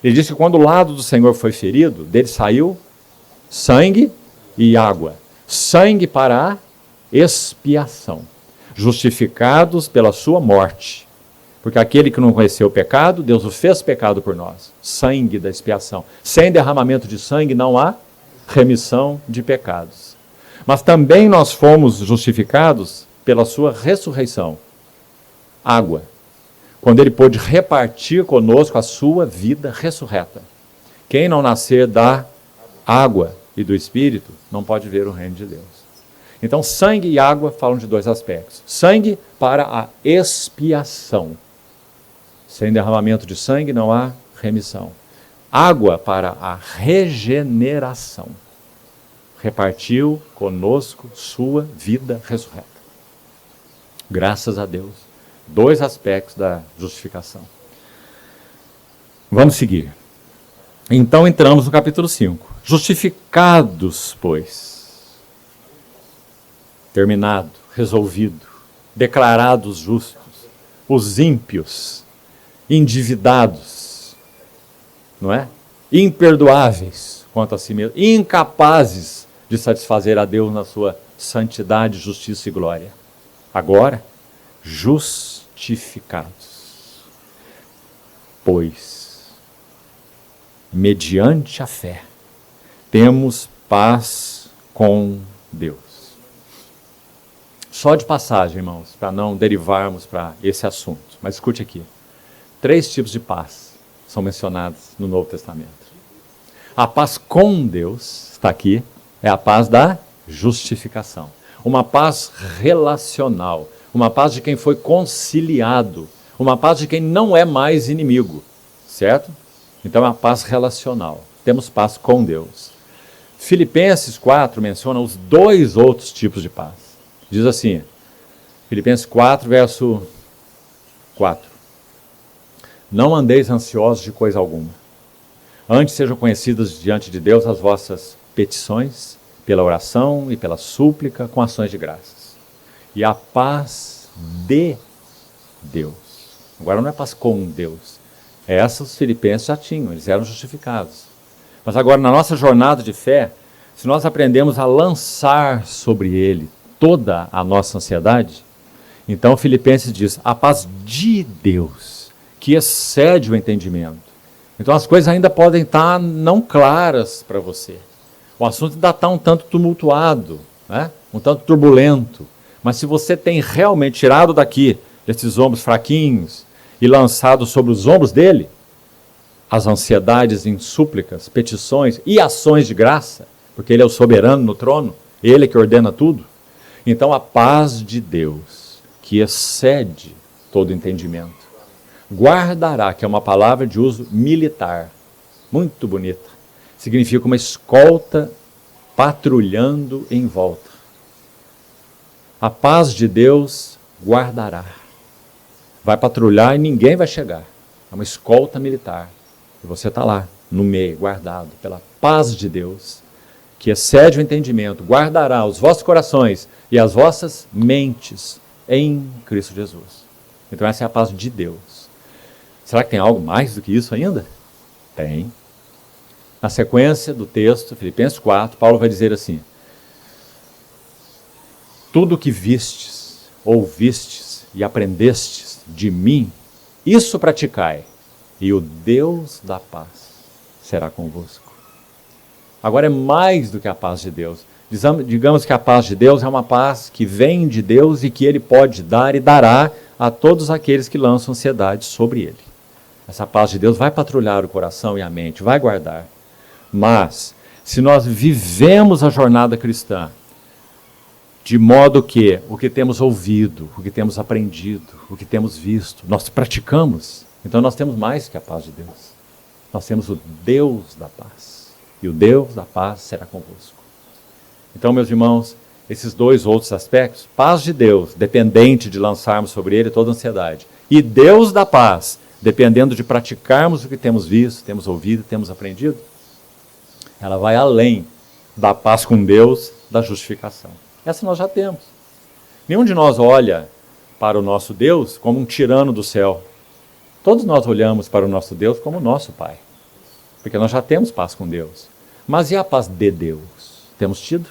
Ele disse que quando o lado do Senhor foi ferido, dele saiu sangue e água. Sangue para a expiação. Justificados pela sua morte. Porque aquele que não conheceu o pecado, Deus o fez pecado por nós. Sangue da expiação. Sem derramamento de sangue não há remissão de pecados. Mas também nós fomos justificados pela sua ressurreição. Água. Quando ele pôde repartir conosco a sua vida ressurreta. Quem não nascer da água e do Espírito não pode ver o reino de Deus. Então, sangue e água falam de dois aspectos. Sangue para a expiação. Sem derramamento de sangue não há remissão. Água para a regeneração. Repartiu conosco sua vida ressurreta. Graças a Deus. Dois aspectos da justificação. Vamos seguir. Então entramos no capítulo 5. Justificados, pois. Terminado, resolvido, declarados justos. Os ímpios, endividados, não é? Imperdoáveis quanto a si mesmos, incapazes de satisfazer a Deus na sua santidade, justiça e glória. Agora, justificados. Pois, mediante a fé, temos paz com Deus. Só de passagem, irmãos, para não derivarmos para esse assunto. Mas escute aqui. 3 tipos de paz são mencionados no Novo Testamento. A paz com Deus, está aqui, é a paz da justificação. Uma paz relacional. Uma paz de quem foi conciliado. Uma paz de quem não é mais inimigo. Certo? Então é uma paz relacional. Temos paz com Deus. Filipenses 4 menciona os 2 outros tipos de paz. Diz assim, Filipenses 4, verso 4. Não andeis ansiosos de coisa alguma. Antes sejam conhecidas diante de Deus as vossas petições, pela oração e pela súplica, com ações de graças. E a paz de Deus. Agora não é paz com Deus. Essa os filipenses já tinham, eles eram justificados. Mas agora na nossa jornada de fé, se nós aprendemos a lançar sobre Ele toda a nossa ansiedade, então Filipenses diz, a paz de Deus, que excede o entendimento. Então as coisas ainda podem estar não claras para você. O assunto ainda está um tanto tumultuado, né? Um tanto turbulento. Mas se você tem realmente tirado daqui, desses ombros fraquinhos, e lançado sobre os ombros dele, as ansiedades em súplicas, petições e ações de graça, porque ele é o soberano no trono, ele é que ordena tudo. Então a paz de Deus, que excede todo entendimento, guardará, que é uma palavra de uso militar, muito bonita, significa uma escolta patrulhando em volta. A paz de Deus guardará. Vai patrulhar e ninguém vai chegar. É uma escolta militar. E você está lá, no meio, guardado pela paz de Deus, que excede o entendimento, guardará os vossos corações e as vossas mentes em Cristo Jesus. Então essa é a paz de Deus. Será que tem algo mais do que isso ainda? Tem. Na sequência do texto, Filipenses 4, Paulo vai dizer assim, tudo que vistes, ouvistes e aprendestes de mim, isso praticai, e o Deus da paz será convosco. Agora é mais do que a paz de Deus. Digamos que a paz de Deus é uma paz que vem de Deus e que Ele pode dar e dará a todos aqueles que lançam ansiedade sobre Ele. Essa paz de Deus vai patrulhar o coração e a mente, vai guardar. Mas, se nós vivemos a jornada cristã, de modo que o que temos ouvido, o que temos aprendido, o que temos visto, nós praticamos, então nós temos mais que a paz de Deus. Nós temos o Deus da paz. E o Deus da paz será convosco. Então, meus irmãos, esses dois outros aspectos, paz de Deus, dependente de lançarmos sobre Ele toda a ansiedade, e Deus da paz, dependendo de praticarmos o que temos visto, temos ouvido, temos aprendido, ela vai além da paz com Deus, da justificação. Essa nós já temos. Nenhum de nós olha para o nosso Deus como um tirano do céu. Todos nós olhamos para o nosso Deus como nosso Pai. Porque nós já temos paz com Deus. Mas e a paz de Deus? Temos tido?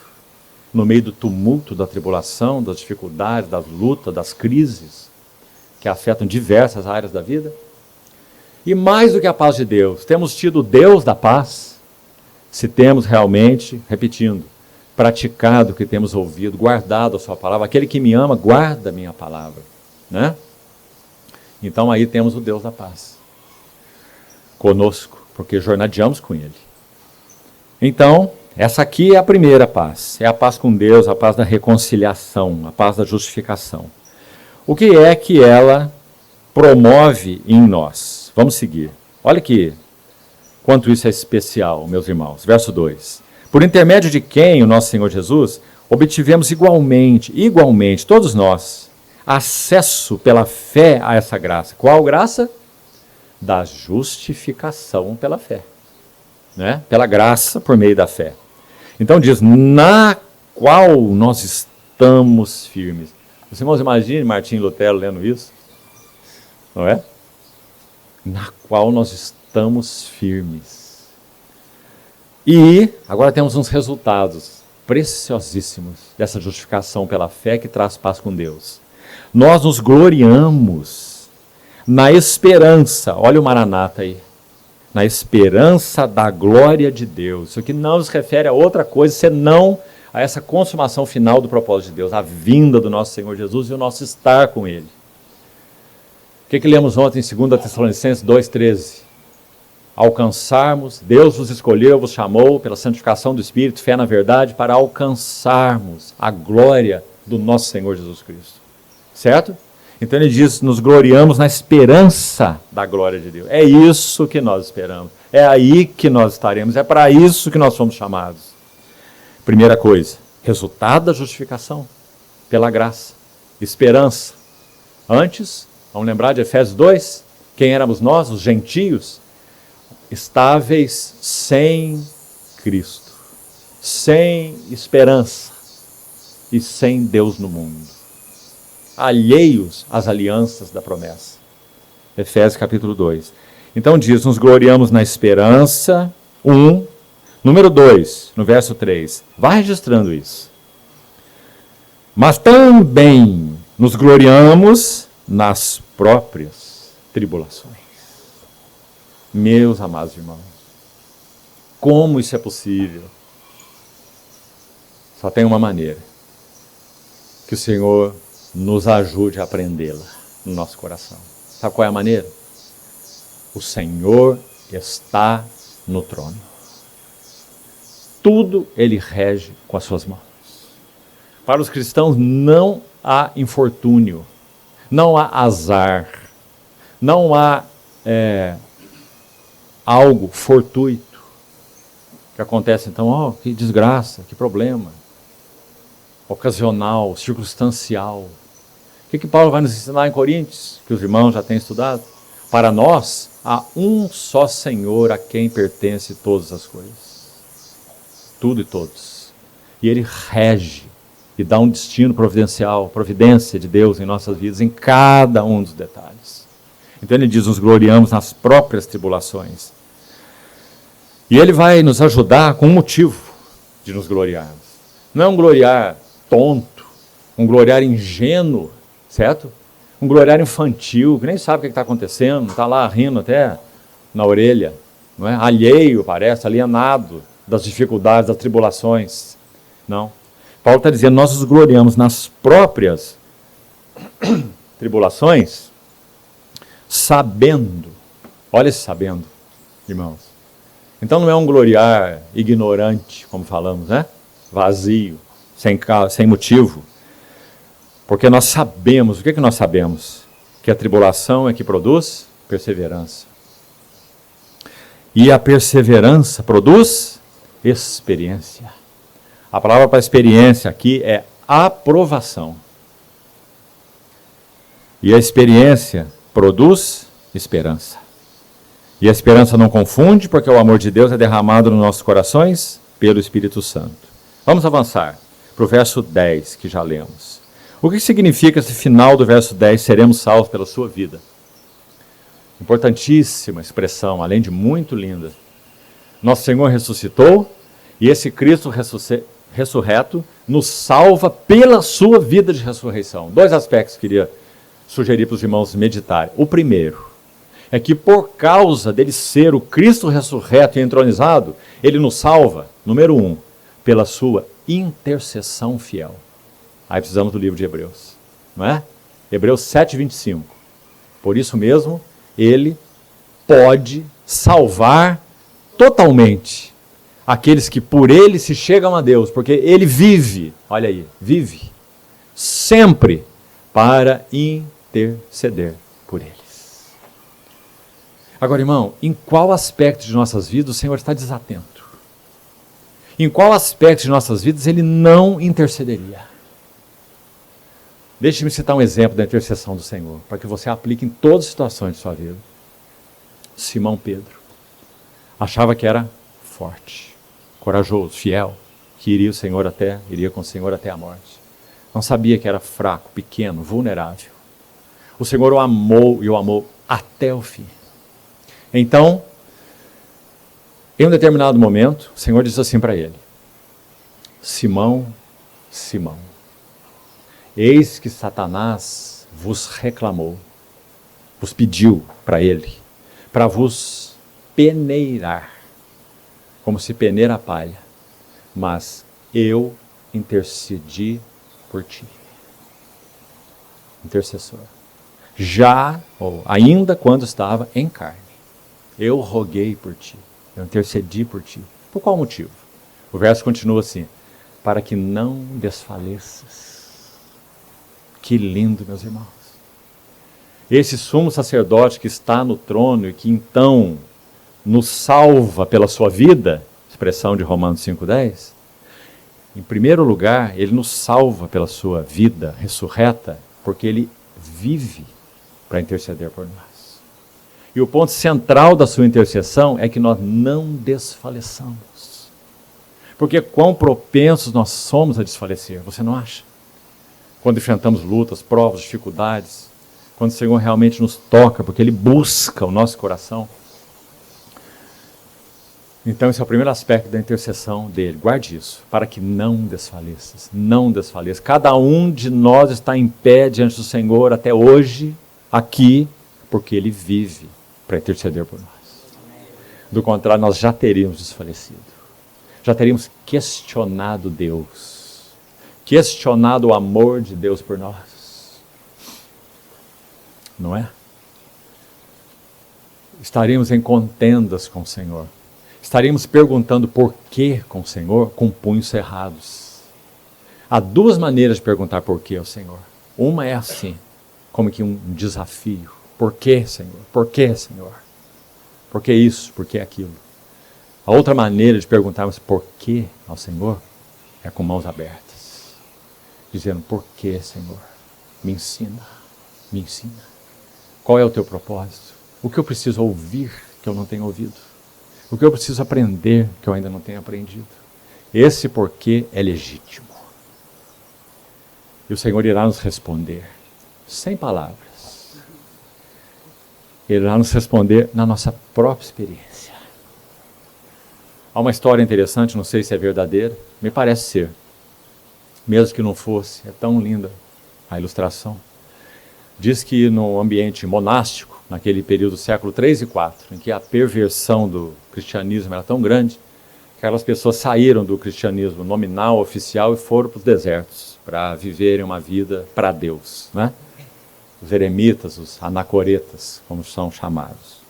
No meio do tumulto, da tribulação, das dificuldades, das lutas, das crises que afetam diversas áreas da vida? E mais do que a paz de Deus, temos tido o Deus da paz? Se temos realmente, repetindo, praticado o que temos ouvido, guardado a sua palavra, aquele que me ama, guarda a minha palavra, né? Então aí temos o Deus da paz conosco, porque jornadeamos com Ele. Então, essa aqui é a primeira paz, é a paz com Deus, a paz da reconciliação, a paz da justificação. O que é que ela promove em nós? Vamos seguir. Olha que quanto isso é especial, meus irmãos. Verso 2. Por intermédio de quem, o nosso Senhor Jesus, obtivemos igualmente, todos nós, acesso pela fé a essa graça. Qual graça? Da justificação pela fé. Né? Pela graça por meio da fé. Então diz, na qual nós estamos firmes. Os irmãos, imaginem Martinho Lutero lendo isso. Não é? Na qual nós estamos firmes. E agora temos uns resultados preciosíssimos dessa justificação pela fé que traz paz com Deus. Nós nos gloriamos na esperança, olha o Maranata aí, na esperança da glória de Deus. Isso aqui não nos refere a outra coisa, senão a essa consumação final do propósito de Deus, a vinda do nosso Senhor Jesus e o nosso estar com Ele. O que lemos ontem em 2 Tessalonicenses 2,13? Alcançarmos, Deus vos escolheu, vos chamou pela santificação do Espírito, fé na verdade, para alcançarmos a glória do nosso Senhor Jesus Cristo. Certo? Então ele diz, nos gloriamos na esperança da glória de Deus. É isso que nós esperamos. É aí que nós estaremos. É para isso que nós fomos chamados. Primeira coisa, resultado da justificação pela graça. Esperança. Antes, vamos lembrar de Efésios 2? Quem éramos nós, os gentios? Estáveis sem Cristo, sem esperança e sem Deus no mundo, alheios às alianças da promessa. Efésios capítulo 2. Então diz, nos gloriamos na esperança, 1. Número 2, no verso 3, vai registrando isso. Mas também nos gloriamos nas próprias tribulações. Meus amados irmãos, como isso é possível? Só tem uma maneira, que o Senhor nos ajude a aprendê-la no nosso coração. Sabe qual é a maneira? O Senhor está no trono. Tudo Ele rege com as suas mãos. Para os cristãos não há infortúnio, não há azar, não há algo fortuito que acontece então, que desgraça, que problema, ocasional, circunstancial. O que Paulo vai nos ensinar em Coríntios, que os irmãos já têm estudado? Para nós, há um só Senhor a quem pertence todas as coisas. Tudo e todos. E Ele rege e dá um destino providencial, providência de Deus em nossas vidas, em cada um dos detalhes. Então ele diz, nos gloriamos nas próprias tribulações. E ele vai nos ajudar com um motivo de nos gloriarmos. Não é um gloriar tonto, um gloriar ingênuo, certo? Um gloriário infantil, que nem sabe o que está acontecendo, está lá rindo até na orelha, não é? Alheio, parece, alienado das dificuldades, das tribulações. Não. Paulo está dizendo, nós nos gloriamos nas próprias tribulações, sabendo, olha esse sabendo, irmãos. Então não é um gloriar ignorante, como falamos, né? Vazio, sem motivo. Porque nós sabemos, o que nós sabemos? Que a tribulação é que produz perseverança. E a perseverança produz experiência. A palavra para experiência aqui é aprovação. E a experiência produz esperança. E a esperança não confunde, porque o amor de Deus é derramado nos nossos corações pelo Espírito Santo. Vamos avançar para o verso 10, que já lemos. O que significa esse final do verso 10, seremos salvos pela sua vida? Importantíssima expressão, além de muito linda. Nosso Senhor ressuscitou, e esse Cristo ressurreto nos salva pela sua vida de ressurreição. Dois aspectos que queria sugerir para os irmãos meditarem. O primeiro é que por causa dele ser o Cristo ressurreto e entronizado, ele nos salva, número 1, pela sua intercessão fiel. Aí precisamos do livro de Hebreus, não é? Hebreus 7:25. Por isso mesmo, ele pode salvar totalmente aqueles que por ele se chegam a Deus, porque ele vive, olha aí, vive, sempre para interceder por eles. Agora, irmão, em qual aspecto de nossas vidas o Senhor está desatento? Em qual aspecto de nossas vidas ele não intercederia? Deixe-me citar um exemplo da intercessão do Senhor, para que você aplique em todas as situações de sua vida. Simão Pedro achava que era forte, corajoso, fiel, que iria com o Senhor até a morte. Não sabia que era fraco, pequeno, vulnerável. O Senhor o amou e o amou até o fim. Então, em um determinado momento, o Senhor disse assim para ele: Simão, Simão, eis que Satanás vos reclamou, vos pediu para ele, para vos peneirar, como se peneira a palha, mas eu intercedi por ti. Intercessor. Já, ou ainda quando estava em carne, eu roguei por ti, eu intercedi por ti. Por qual motivo? O verso continua assim: para que não desfaleças. Que lindo, meus irmãos. Esse sumo sacerdote que está no trono e que então nos salva pela sua vida, expressão de Romanos 5:10, em primeiro lugar, ele nos salva pela sua vida ressurreta, porque ele vive para interceder por nós. E o ponto central da sua intercessão é que nós não desfaleçamos. Porque quão propensos nós somos a desfalecer, você não acha? Quando enfrentamos lutas, provas, dificuldades, quando o Senhor realmente nos toca, porque Ele busca o nosso coração. Então esse é o primeiro aspecto da intercessão dele. Guarde isso, para que não desfaleças, não desfaleça. Cada um de nós está em pé diante do Senhor até hoje, aqui, porque Ele vive para interceder por nós. Do contrário, nós já teríamos desfalecido. Já teríamos questionado Deus. Questionado o amor de Deus por nós. Não é? Estaríamos em contendas com o Senhor. Estaríamos perguntando por quê com o Senhor com punhos cerrados. Há duas maneiras de perguntar por quê ao Senhor. Uma é assim, como que um desafio. Por quê, Senhor? Por quê, Senhor? Por que isso? Por que aquilo? A outra maneira de perguntarmos por quê ao Senhor é com mãos abertas. Dizendo, por quê, Senhor? Me ensina, me ensina. Qual é o teu propósito? O que eu preciso ouvir que eu não tenho ouvido? O que eu preciso aprender que eu ainda não tenho aprendido? Esse porquê é legítimo. E o Senhor irá nos responder, sem palavras. Ele irá nos responder na nossa própria experiência. Há uma história interessante, não sei se é verdadeira, me parece ser. Mesmo que não fosse, é tão linda a ilustração. diz que no ambiente monástico, naquele período do século 3 e 4, em que a perversão do cristianismo era tão grande, que aquelas pessoas saíram do cristianismo nominal, oficial, e foram para os desertos, para viverem uma vida para Deus, né? Os eremitas, os anacoretas, como são chamados.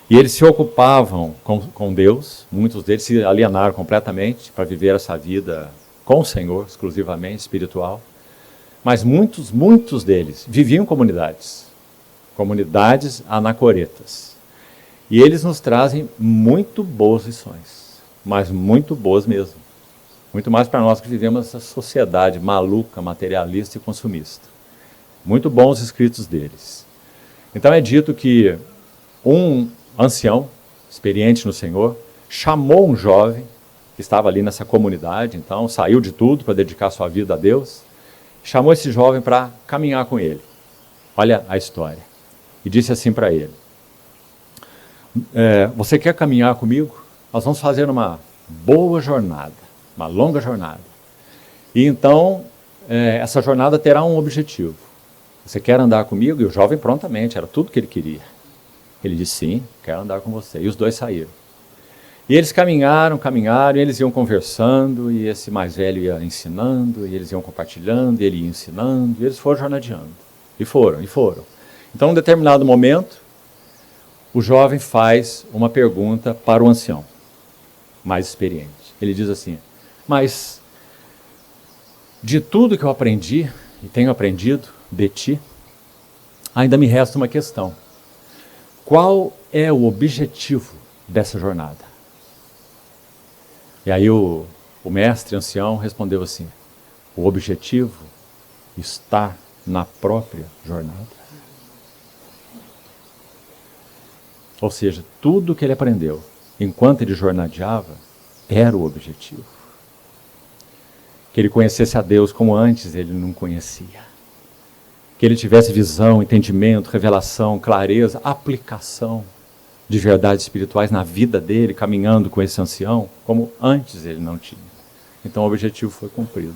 E eles se ocupavam com Deus, muitos deles se alienaram completamente para viver essa vida com o Senhor, exclusivamente espiritual. Mas muitos deles viviam em comunidades anacoretas. E eles nos trazem muito boas lições, mas muito boas mesmo. Muito mais para nós que vivemos essa sociedade maluca, materialista e consumista. Muito bons os escritos deles. Então é dito que um ancião, experiente no Senhor, chamou um jovem que estava ali nessa comunidade, então saiu de tudo para dedicar sua vida a Deus, chamou esse jovem para caminhar com ele. Olha a história. E disse assim para ele: você quer caminhar comigo? Nós vamos fazer uma boa jornada, uma longa jornada. E então, essa jornada terá um objetivo. Você quer andar comigo? E o jovem prontamente, era tudo que ele queria. Ele disse: sim, quero andar com você. E os dois saíram. E eles caminharam, e eles iam conversando, e esse mais velho ia ensinando, e eles iam compartilhando, e ele ia ensinando, e eles foram jornadeando. E foram. Então, em um determinado momento, o jovem faz uma pergunta para o ancião, mais experiente. Ele diz assim: mas, de tudo que eu aprendi, e tenho aprendido de ti, ainda me resta uma questão. Qual é o objetivo dessa jornada? E aí o mestre ancião respondeu assim: o objetivo está na própria jornada. Ou seja, tudo que ele aprendeu enquanto ele jornadeava era o objetivo. Que ele conhecesse a Deus como antes ele não conhecia. Que ele tivesse visão, entendimento, revelação, clareza, aplicação de verdades espirituais na vida dele, caminhando com esse ancião, como antes ele não tinha. Então o objetivo foi cumprido.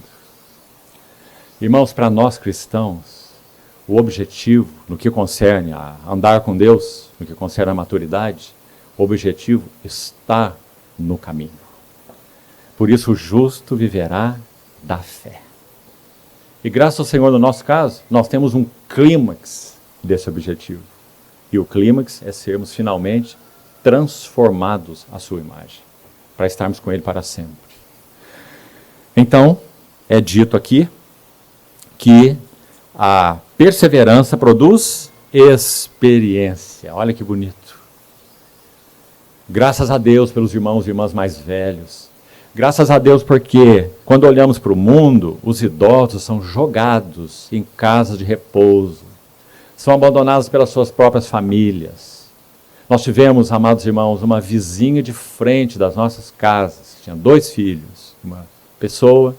Irmãos, para nós cristãos, o objetivo, no que concerne a andar com Deus, no que concerne a maturidade, o objetivo está no caminho. Por isso o justo viverá da fé. E graças ao Senhor, no nosso caso, nós temos um clímax desse objetivo. E o clímax é sermos finalmente transformados à sua imagem, para estarmos com Ele para sempre. Então, é dito aqui que a perseverança produz experiência. Olha que bonito. Graças a Deus pelos irmãos e irmãs mais velhos. Graças a Deus porque, quando olhamos para o mundo, os idosos são jogados em casas de repouso, são abandonados pelas suas próprias famílias. Nós tivemos, amados irmãos, uma vizinha de frente das nossas casas, tinha 2 filhos, uma pessoa,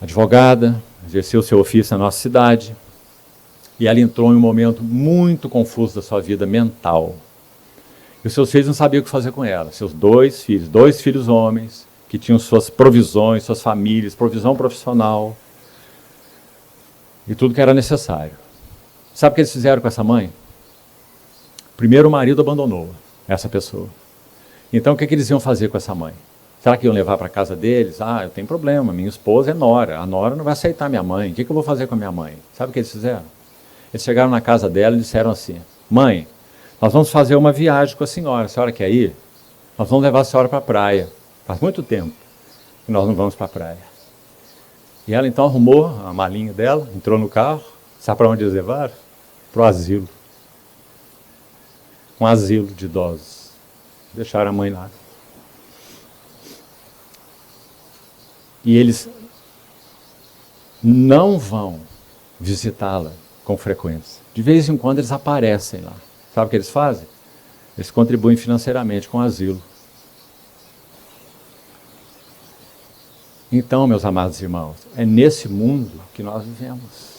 advogada, exerceu seu ofício na nossa cidade, e ela entrou em um momento muito confuso da sua vida mental. E os seus filhos não sabiam o que fazer com ela. Seus 2 filhos homens, que tinham suas provisões, suas famílias, provisão profissional, e tudo que era necessário. Sabe o que eles fizeram com essa mãe? Primeiro o marido abandonou essa pessoa. Então o que eles iam fazer com essa mãe? Será que iam levar para a casa deles? Eu tenho problema, minha esposa é nora, a nora não vai aceitar minha mãe, o que eu vou fazer com a minha mãe? Sabe o que eles fizeram? Eles chegaram na casa dela e disseram assim: mãe, nós vamos fazer uma viagem com a senhora quer ir? Nós vamos levar a senhora para a praia. Faz muito tempo que nós não vamos para a praia. E ela então arrumou a malinha dela, entrou no carro, sabe para onde eles levaram? Para o asilo. Um asilo de idosos. Deixaram a mãe lá. E eles não vão visitá-la com frequência. De vez em quando eles aparecem lá. Sabe o que eles fazem? Eles contribuem financeiramente com o asilo. Então, meus amados irmãos, é nesse mundo que nós vivemos.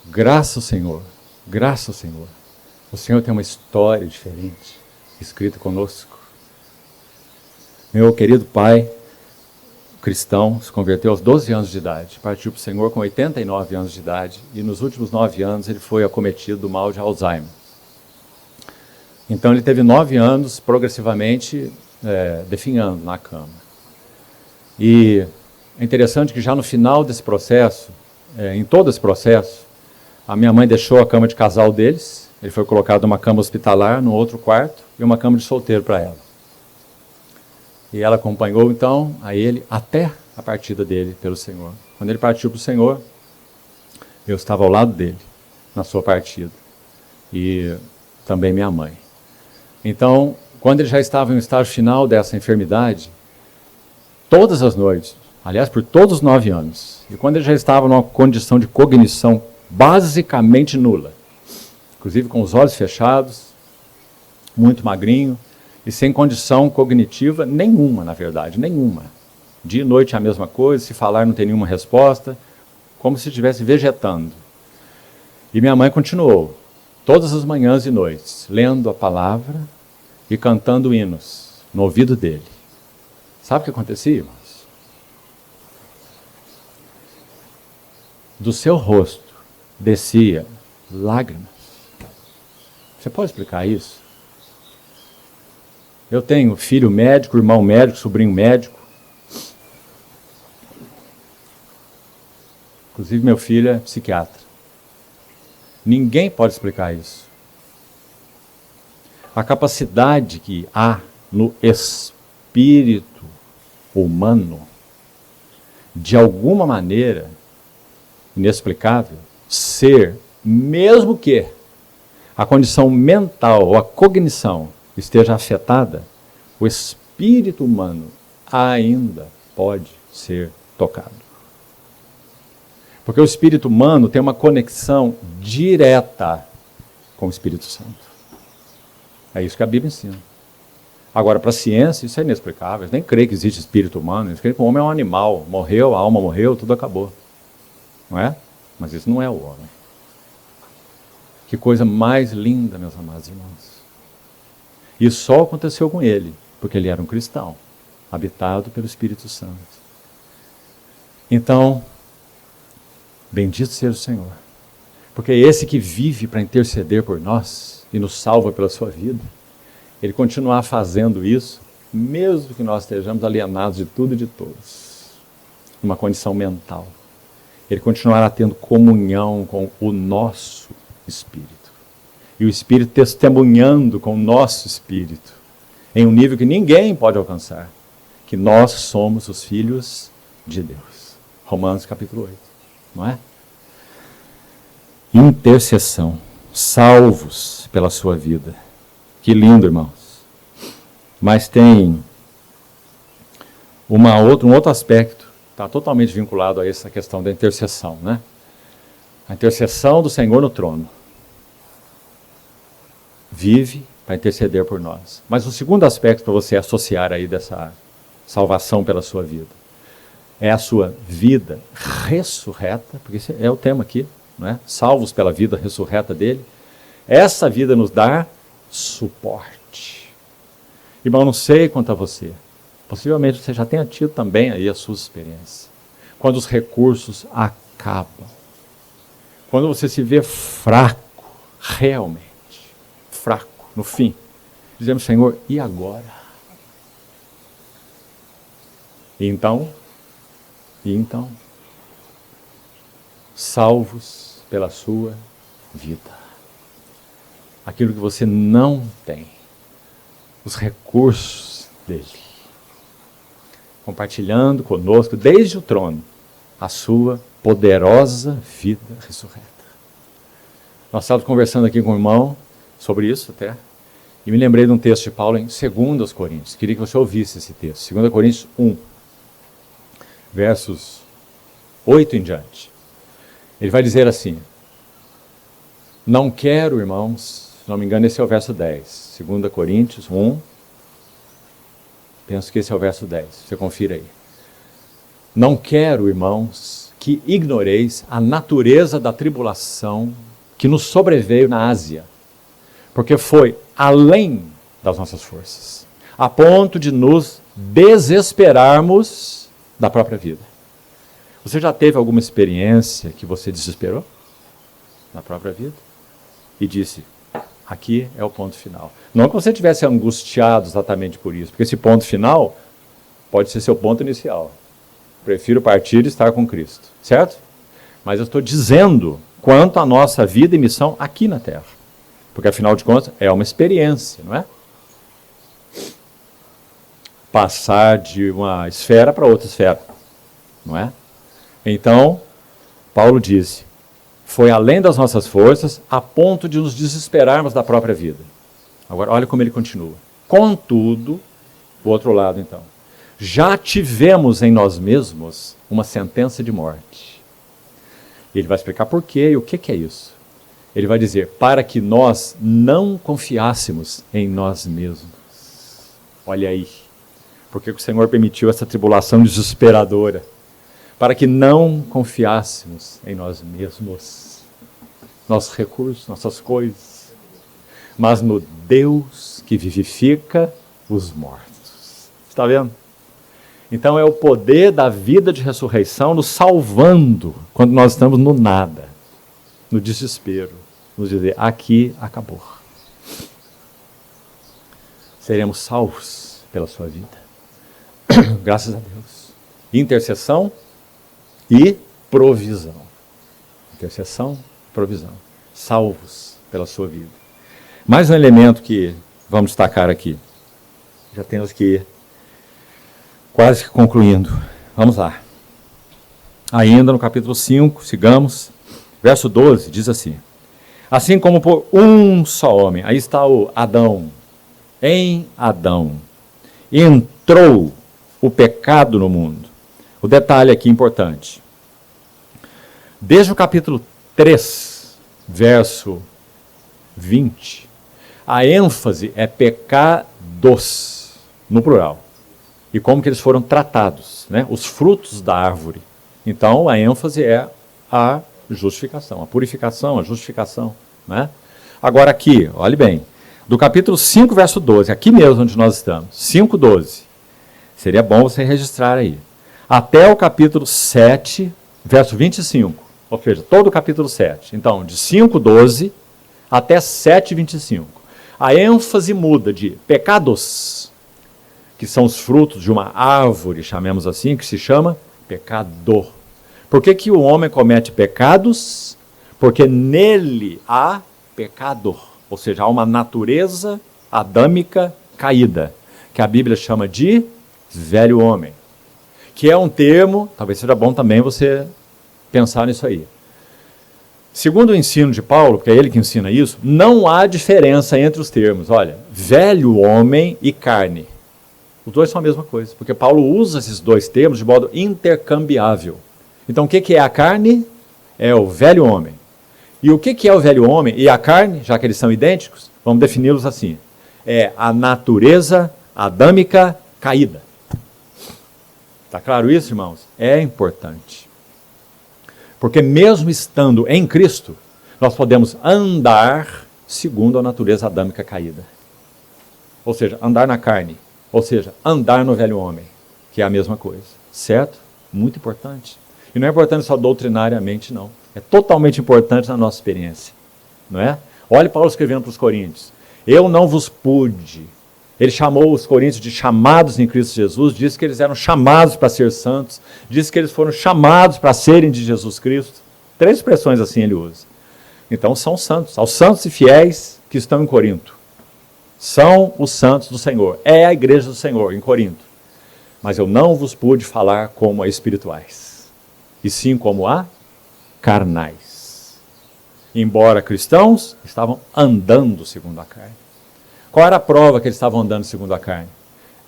Graças ao Senhor, graças ao Senhor. O Senhor tem uma história diferente, escrita conosco. Meu querido Pai, cristão, se converteu aos 12 anos de idade, partiu para o Senhor com 89 anos de idade, e nos últimos 9 anos ele foi acometido do mal de Alzheimer. Então ele teve 9 anos progressivamente definhando na cama. E é interessante que já no final desse processo, em todo esse processo, a minha mãe deixou a cama de casal deles, ele foi colocado numa cama hospitalar, no outro quarto, e uma cama de solteiro para ela. E ela acompanhou, então, a ele até a partida dele pelo Senhor. Quando ele partiu para o Senhor, eu estava ao lado dele, na sua partida. E também minha mãe. Então, quando ele já estava em um estágio final dessa enfermidade, todas as noites, aliás, por todos os 9 anos, e quando ele já estava numa condição de cognição basicamente nula, inclusive com os olhos fechados, muito magrinho, e sem condição cognitiva nenhuma, na verdade, nenhuma. Dia e noite é a mesma coisa, se falar não tem nenhuma resposta, como se estivesse vegetando. E minha mãe continuou, todas as manhãs e noites, lendo a palavra e cantando hinos no ouvido dele. Sabe o que acontecia, irmãos? Do seu rosto descia lágrimas. Você pode explicar isso? Eu tenho filho médico, irmão médico, sobrinho médico. Inclusive meu filho é psiquiatra. Ninguém pode explicar isso. A capacidade que há no espírito humano, de alguma maneira inexplicável, ser, mesmo que a condição mental ou a cognição esteja afetada, o espírito humano ainda pode ser tocado. Porque o espírito humano tem uma conexão direta com o Espírito Santo. É isso que a Bíblia ensina. Agora, para a ciência, isso é inexplicável. Eles nem creem que existe espírito humano. Eles creem que o homem é um animal. Morreu, a alma morreu, tudo acabou. Não é? Mas isso não é o homem. Que coisa mais linda, meus amados irmãos. Isso só aconteceu com ele, porque ele era um cristão, habitado pelo Espírito Santo. Então, bendito seja o Senhor, porque esse que vive para interceder por nós e nos salva pela sua vida, ele continuar fazendo isso, mesmo que nós estejamos alienados de tudo e de todos, numa condição mental. Ele continuará tendo comunhão com o nosso espírito. E o Espírito testemunhando com o nosso espírito, em um nível que ninguém pode alcançar, que nós somos os filhos de Deus. Romanos capítulo 8, não é? Intercessão, salvos pela sua vida. Que lindo, irmãos. Mas tem um outro aspecto, está totalmente vinculado a essa questão da intercessão, né? A intercessão do Senhor no trono. Vive para interceder por nós. Mas o segundo aspecto para você associar aí dessa salvação pela sua vida é a sua vida ressurreta, porque esse é o tema aqui, não é? Salvos pela vida ressurreta dele. Essa vida nos dá suporte. Irmão, não sei quanto a você. Possivelmente você já tenha tido também aí a sua experiência. Quando os recursos acabam. Quando você se vê fraco, realmente. Fraco, no fim. Dizemos, Senhor, e agora? E então, salvos pela sua vida. Aquilo que você não tem, os recursos dele. Compartilhando conosco, desde o trono, a sua poderosa vida ressurreta. Nós estávamos conversando aqui com o irmão, sobre isso até, e me lembrei de um texto de Paulo em 2 Coríntios. Queria que você ouvisse esse texto. 2 Coríntios 1, versos 8 em diante. Ele vai dizer assim: não quero, irmãos, se não me engano esse é o verso 10. 2 Coríntios 1, penso que esse é o verso 10. Você confira aí. Não quero, irmãos, que ignoreis a natureza da tribulação que nos sobreveio na Ásia, porque foi além das nossas forças, a ponto de nos desesperarmos da própria vida. Você já teve alguma experiência que você desesperou na própria vida? E disse, aqui é o ponto final. Não que você estivesse angustiado exatamente por isso, porque esse ponto final pode ser seu ponto inicial. Prefiro partir e estar com Cristo, certo? Mas eu estou dizendo quanto à nossa vida e missão aqui na Terra. Porque, afinal de contas, é uma experiência, não é? Passar de uma esfera para outra esfera, não é? Então, Paulo disse, foi além das nossas forças, a ponto de nos desesperarmos da própria vida. Agora, olha como ele continua. Contudo, o outro lado então, já tivemos em nós mesmos uma sentença de morte. Ele vai explicar por quê e o que é isso. Ele vai dizer, para que nós não confiássemos em nós mesmos. Olha aí, porque o Senhor permitiu essa tribulação desesperadora. Para que não confiássemos em nós mesmos, nossos recursos, nossas coisas, mas no Deus que vivifica os mortos. Está vendo? Então é o poder da vida de ressurreição nos salvando quando nós estamos no nada, no desespero, nos dizer, aqui acabou. Seremos salvos pela sua vida. Graças a Deus. Intercessão e provisão. Intercessão, provisão. Salvos pela sua vida. Mais um elemento que vamos destacar aqui. Já temos que ir quase que concluindo. Vamos lá. Ainda no capítulo 5, sigamos. Verso 12 diz assim. Assim como por um só homem, aí está o Adão. Em Adão entrou o pecado no mundo. O detalhe aqui importante. Desde o capítulo 3, verso 20, a ênfase é pecados, no plural. E como que eles foram tratados, né? Os frutos da árvore. Então, a ênfase é a justificação, a purificação, a justificação. Né? Agora aqui, olhe bem, do capítulo 5, verso 12, aqui mesmo onde nós estamos, 5, 12, seria bom você registrar aí. Até o capítulo 7, verso 25, ou seja, todo o capítulo 7. Então, de 5, 12 até 7, 25. A ênfase muda de pecados, que são os frutos de uma árvore, chamemos assim, que se chama pecado. Por que o homem comete pecados? Porque nele há pecado, ou seja, há uma natureza adâmica caída, que a Bíblia chama de velho homem. Que é um termo, talvez seja bom também você pensar nisso aí. Segundo o ensino de Paulo, porque é ele que ensina isso, não há diferença entre os termos. Olha, velho homem e carne. Os dois são a mesma coisa, porque Paulo usa esses dois termos de modo intercambiável. Então, o que é a carne? É o velho homem. E o que é o velho homem e a carne, já que eles são idênticos? Vamos defini-los assim. É a natureza adâmica caída. Está claro isso, irmãos? É importante. Porque mesmo estando em Cristo, nós podemos andar segundo a natureza adâmica caída. Ou seja, andar na carne. Ou seja, andar no velho homem, que é a mesma coisa. Certo? Muito importante. E não é importante só doutrinariamente, não. É totalmente importante na nossa experiência. Não é? Olhe Paulo escrevendo para os Coríntios. Eu não vos pude. Ele chamou os coríntios de chamados em Cristo Jesus, disse que eles eram chamados para ser santos, disse que eles foram chamados para serem de Jesus Cristo. 3 expressões assim ele usa. Então são santos, aos santos e fiéis que estão em Corinto. São os santos do Senhor, é a igreja do Senhor em Corinto. Mas eu não vos pude falar como a espirituais, e sim como a carnais. Embora cristãos, estavam andando segundo a carne. Qual era a prova que eles estavam andando segundo a carne?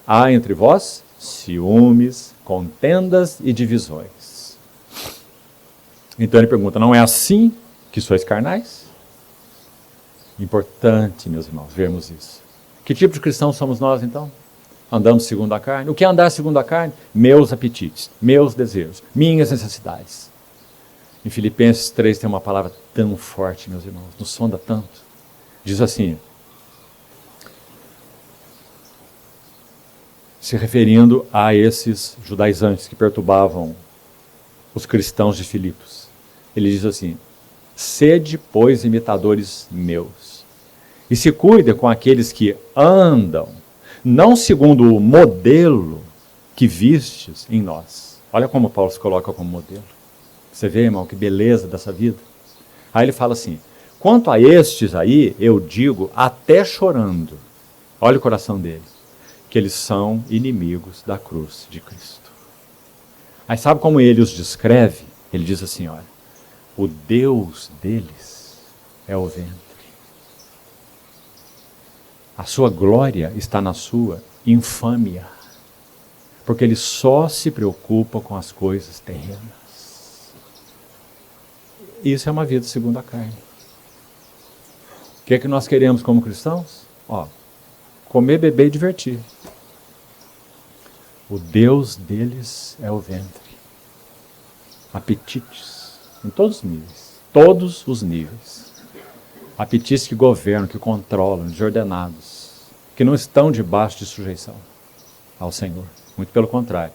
Há entre vós ciúmes, contendas e divisões. Então ele pergunta, não é assim que sois carnais? Importante, meus irmãos, vermos isso. Que tipo de cristãos somos nós, então? Andamos segundo a carne? O que é andar segundo a carne? Meus apetites, meus desejos, minhas necessidades. Em Filipenses 3 tem uma palavra tão forte, meus irmãos, nos sonda tanto. Diz assim, se referindo a esses judaizantes que perturbavam os cristãos de Filipos. Ele diz assim: sede, pois, imitadores meus, e se cuidem com aqueles que andam, não segundo o modelo que vistes em nós. Olha como Paulo se coloca como modelo. Você vê, irmão, que beleza dessa vida? Aí ele fala assim: quanto a estes aí, eu digo, até chorando, olha o coração deles, que eles são inimigos da cruz de Cristo. Aí sabe como ele os descreve? Ele diz assim, olha, o Deus deles é o ventre. A sua glória está na sua infâmia, porque eles só se preocupam com as coisas terrenas. Isso é uma vida segundo a carne. O que é que nós queremos como cristãos? Comer, beber e divertir. O Deus deles é o ventre. Apetites, em todos os níveis. Todos os níveis. Apetites que governam, que controlam, desordenados, que não estão debaixo de sujeição ao Senhor. Muito pelo contrário,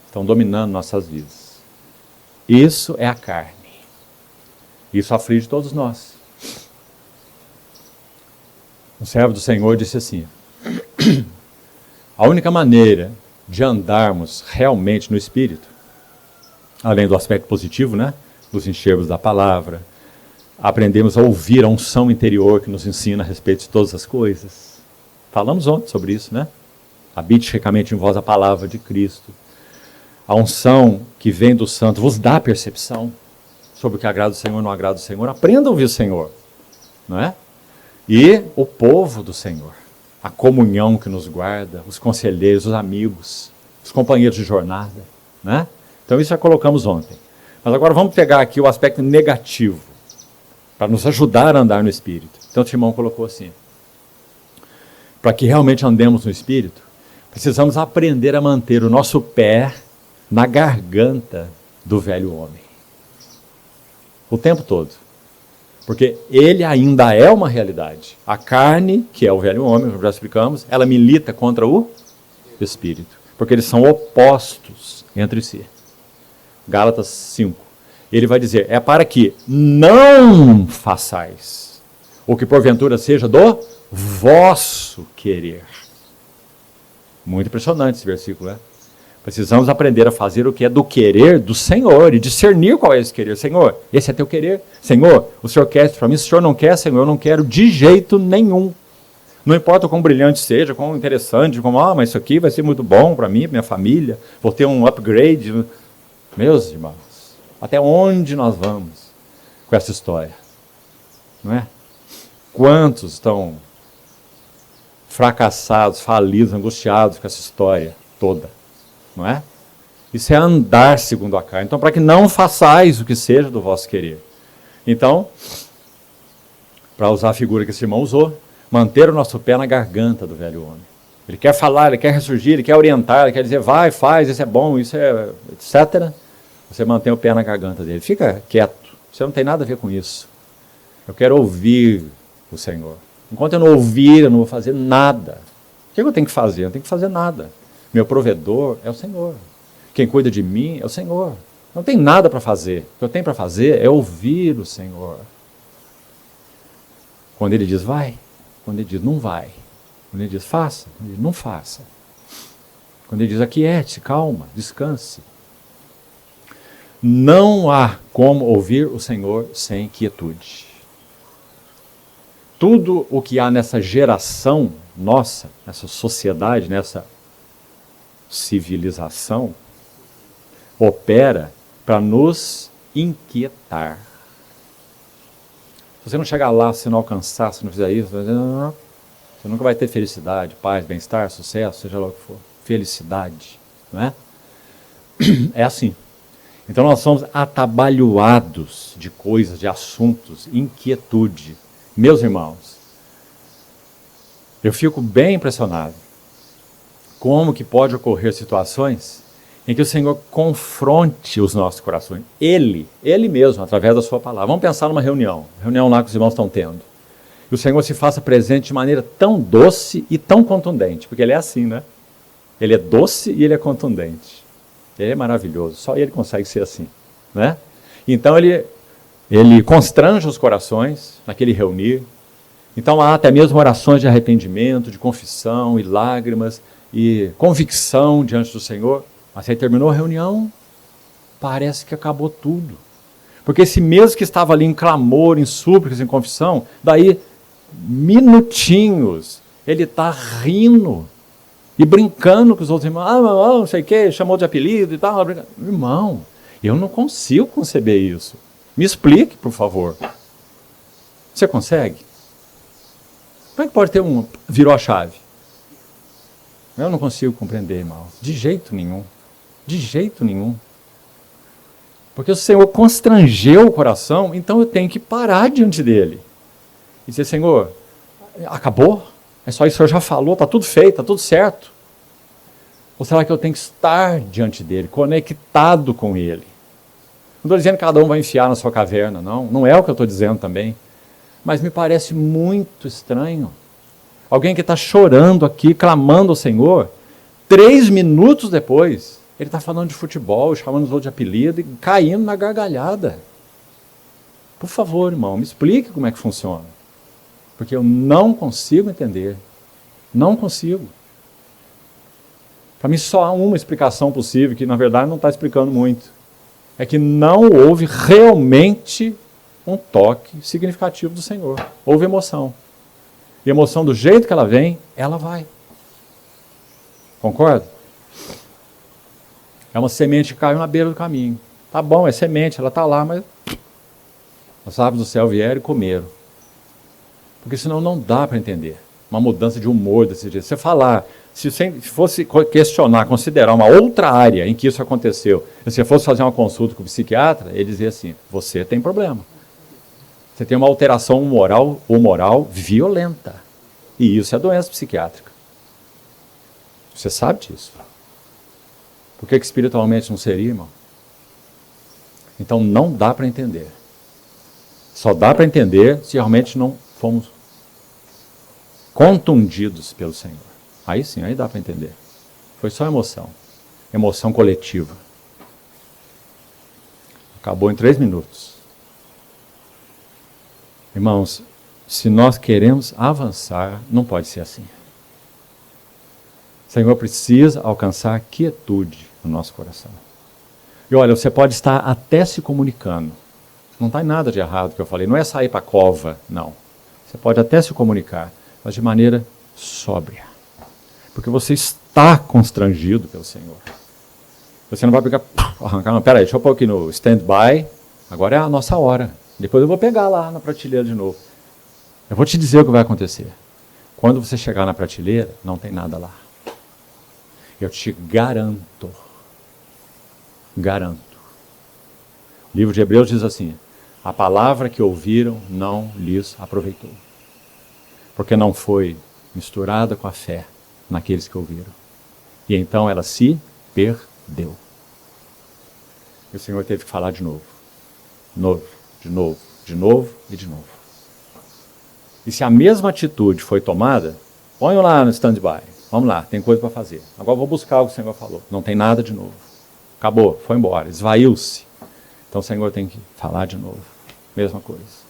estão dominando nossas vidas. Isso é a carne. Isso aflige todos nós. Um servo do Senhor disse assim: a única maneira de andarmos realmente no Espírito, além do aspecto positivo, né? Nos enchermos da palavra, aprendemos a ouvir a unção interior que nos ensina a respeito de todas as coisas. Falamos ontem sobre isso, né? Habite ricamente em vós a palavra de Cristo. A unção que vem do santo vos dá percepção sobre o que agrada o Senhor e não agrada o Senhor. Aprenda a ouvir o Senhor, não é? E o povo do Senhor, a comunhão que nos guarda, os conselheiros, os amigos, os companheiros de jornada, né? Então isso já colocamos ontem. Mas agora vamos pegar aqui o aspecto negativo, para nos ajudar a andar no Espírito. Então o Timão colocou assim: para que realmente andemos no Espírito, precisamos aprender a manter o nosso pé na garganta do velho homem. O tempo todo. Porque ele ainda é uma realidade. A carne, que é o velho homem, como já explicamos, ela milita contra o Espírito. Porque eles são opostos entre si. Gálatas 5. Ele vai dizer: é para que não façais o que porventura seja do vosso querer. Muito impressionante esse versículo, né? Precisamos aprender a fazer o que é do querer do Senhor e discernir qual é esse querer. Senhor, esse é teu querer. Senhor, o Senhor quer isso para mim. Se o Senhor não quer, Senhor, eu não quero de jeito nenhum. Não importa o quão brilhante seja, quão interessante, como, mas isso aqui vai ser muito bom para mim, para minha família, vou ter um upgrade. Meus irmãos, até onde nós vamos com essa história? Não é? Quantos estão fracassados, falidos, angustiados com essa história toda? Não é? Isso é andar segundo a carne. Então, para que não façais o que seja do vosso querer. Então, para usar a figura que esse irmão usou, manter o nosso pé na garganta do velho homem. Ele quer falar, ele quer ressurgir, ele quer orientar, ele quer dizer, vai, faz, isso é bom, isso é, etc. Você mantém o pé na garganta dele. Fica quieto, você não tem nada a ver com isso. Eu quero ouvir o Senhor. Enquanto eu não ouvir, eu não vou fazer nada. O que eu tenho que fazer? Eu não tenho que fazer nada. Meu provedor é o Senhor. Quem cuida de mim é o Senhor. Não tem nada para fazer. O que eu tenho para fazer é ouvir o Senhor. Quando Ele diz vai, quando Ele diz não vai, quando Ele diz faça, quando Ele diz não faça. Quando Ele diz aquiete, calma, descanse. Não há como ouvir o Senhor sem quietude. Tudo o que há nessa geração nossa, nessa sociedade, nessa civilização, opera para nos inquietar. Se você não chegar lá, se não alcançar, se não fizer isso, você nunca vai ter felicidade, paz, bem-estar, sucesso, seja lá o que for. Felicidade, não é? É assim. Então nós somos atabalhoados de coisas, de assuntos, inquietude. Meus irmãos, eu fico bem impressionado como que pode ocorrer situações em que o Senhor confronte os nossos corações. Ele mesmo, através da sua palavra. Vamos pensar numa reunião lá que os irmãos estão tendo. E o Senhor se faça presente de maneira tão doce e tão contundente, porque Ele é assim, né? Ele é doce e ele é contundente. Ele é maravilhoso, só ele consegue ser assim, né? Então ele constrange os corações naquele reunir. Então há até mesmo orações de arrependimento, de confissão e lágrimas e convicção diante do Senhor. Mas aí terminou a reunião, parece que acabou tudo. Porque esse mesmo que estava ali em clamor, em súplicas, em confissão, daí minutinhos ele está rindo e brincando com os outros irmãos. Não sei o que, chamou de apelido e tal. Irmão, eu não consigo conceber isso. Me explique, por favor. Você consegue? Como é que pode ter virou a chave? Eu não consigo compreender, irmão. De jeito nenhum. De jeito nenhum. Porque o Senhor constrangeu o coração, então eu tenho que parar diante dele. E dizer, Senhor, acabou? É só isso que o Senhor já falou, está tudo feito, está tudo certo? Ou será que eu tenho que estar diante dele, conectado com ele? Não estou dizendo que cada um vai enfiar na sua caverna, não. Não é o que eu estou dizendo também. Mas me parece muito estranho. Alguém que está chorando aqui, clamando ao Senhor, 3 minutos depois, ele está falando de futebol, chamando os outros de apelido e caindo na gargalhada. Por favor, irmão, me explique como é que funciona. Porque eu não consigo entender. Não consigo. Para mim só há uma explicação possível, que na verdade não está explicando muito. É que não houve realmente um toque significativo do Senhor. Houve emoção. E emoção do jeito que ela vem, ela vai. Concorda? É uma semente que caiu na beira do caminho. Tá bom, é semente, ela está lá, mas as aves do céu vieram e comeram. Porque senão não dá para entender uma mudança de humor desse jeito. Você falar, se você fosse questionar, considerar uma outra área em que isso aconteceu, se você fosse fazer uma consulta com o psiquiatra, ele dizia assim, você tem problema. Você tem uma alteração humoral violenta. E isso é doença psiquiátrica. Você sabe disso. Por que espiritualmente não seria, irmão? Então não dá para entender. Só dá para entender se realmente não fomos contundidos pelo Senhor. Aí sim, aí dá para entender. Foi só emoção. Emoção coletiva. Acabou em 3 minutos. Irmãos, se nós queremos avançar, não pode ser assim. O Senhor precisa alcançar quietude no nosso coração. E olha, você pode estar até se comunicando. Não está nada de errado que eu falei. Não é sair para a cova, não. Você pode até se comunicar, mas de maneira sóbria. Porque você está constrangido pelo Senhor. Você não vai pegar, arrancar, não, peraí, deixa eu pôr aqui no stand-by, agora é a nossa hora. Depois eu vou pegar lá na prateleira de novo. Eu vou te dizer o que vai acontecer. Quando você chegar na prateleira, não tem nada lá. Eu te garanto. Garanto. O livro de Hebreus diz assim, a palavra que ouviram não lhes aproveitou. Porque não foi misturada com a fé naqueles que ouviram. E então ela se perdeu. E o Senhor teve que falar de novo. De novo. E se a mesma atitude foi tomada, ponham lá no stand-by. Vamos lá, tem coisa para fazer. Agora vou buscar o que o Senhor falou. Não tem nada de novo. Acabou, foi embora, esvaiu-se. Então o Senhor tem que falar de novo. Mesma coisa.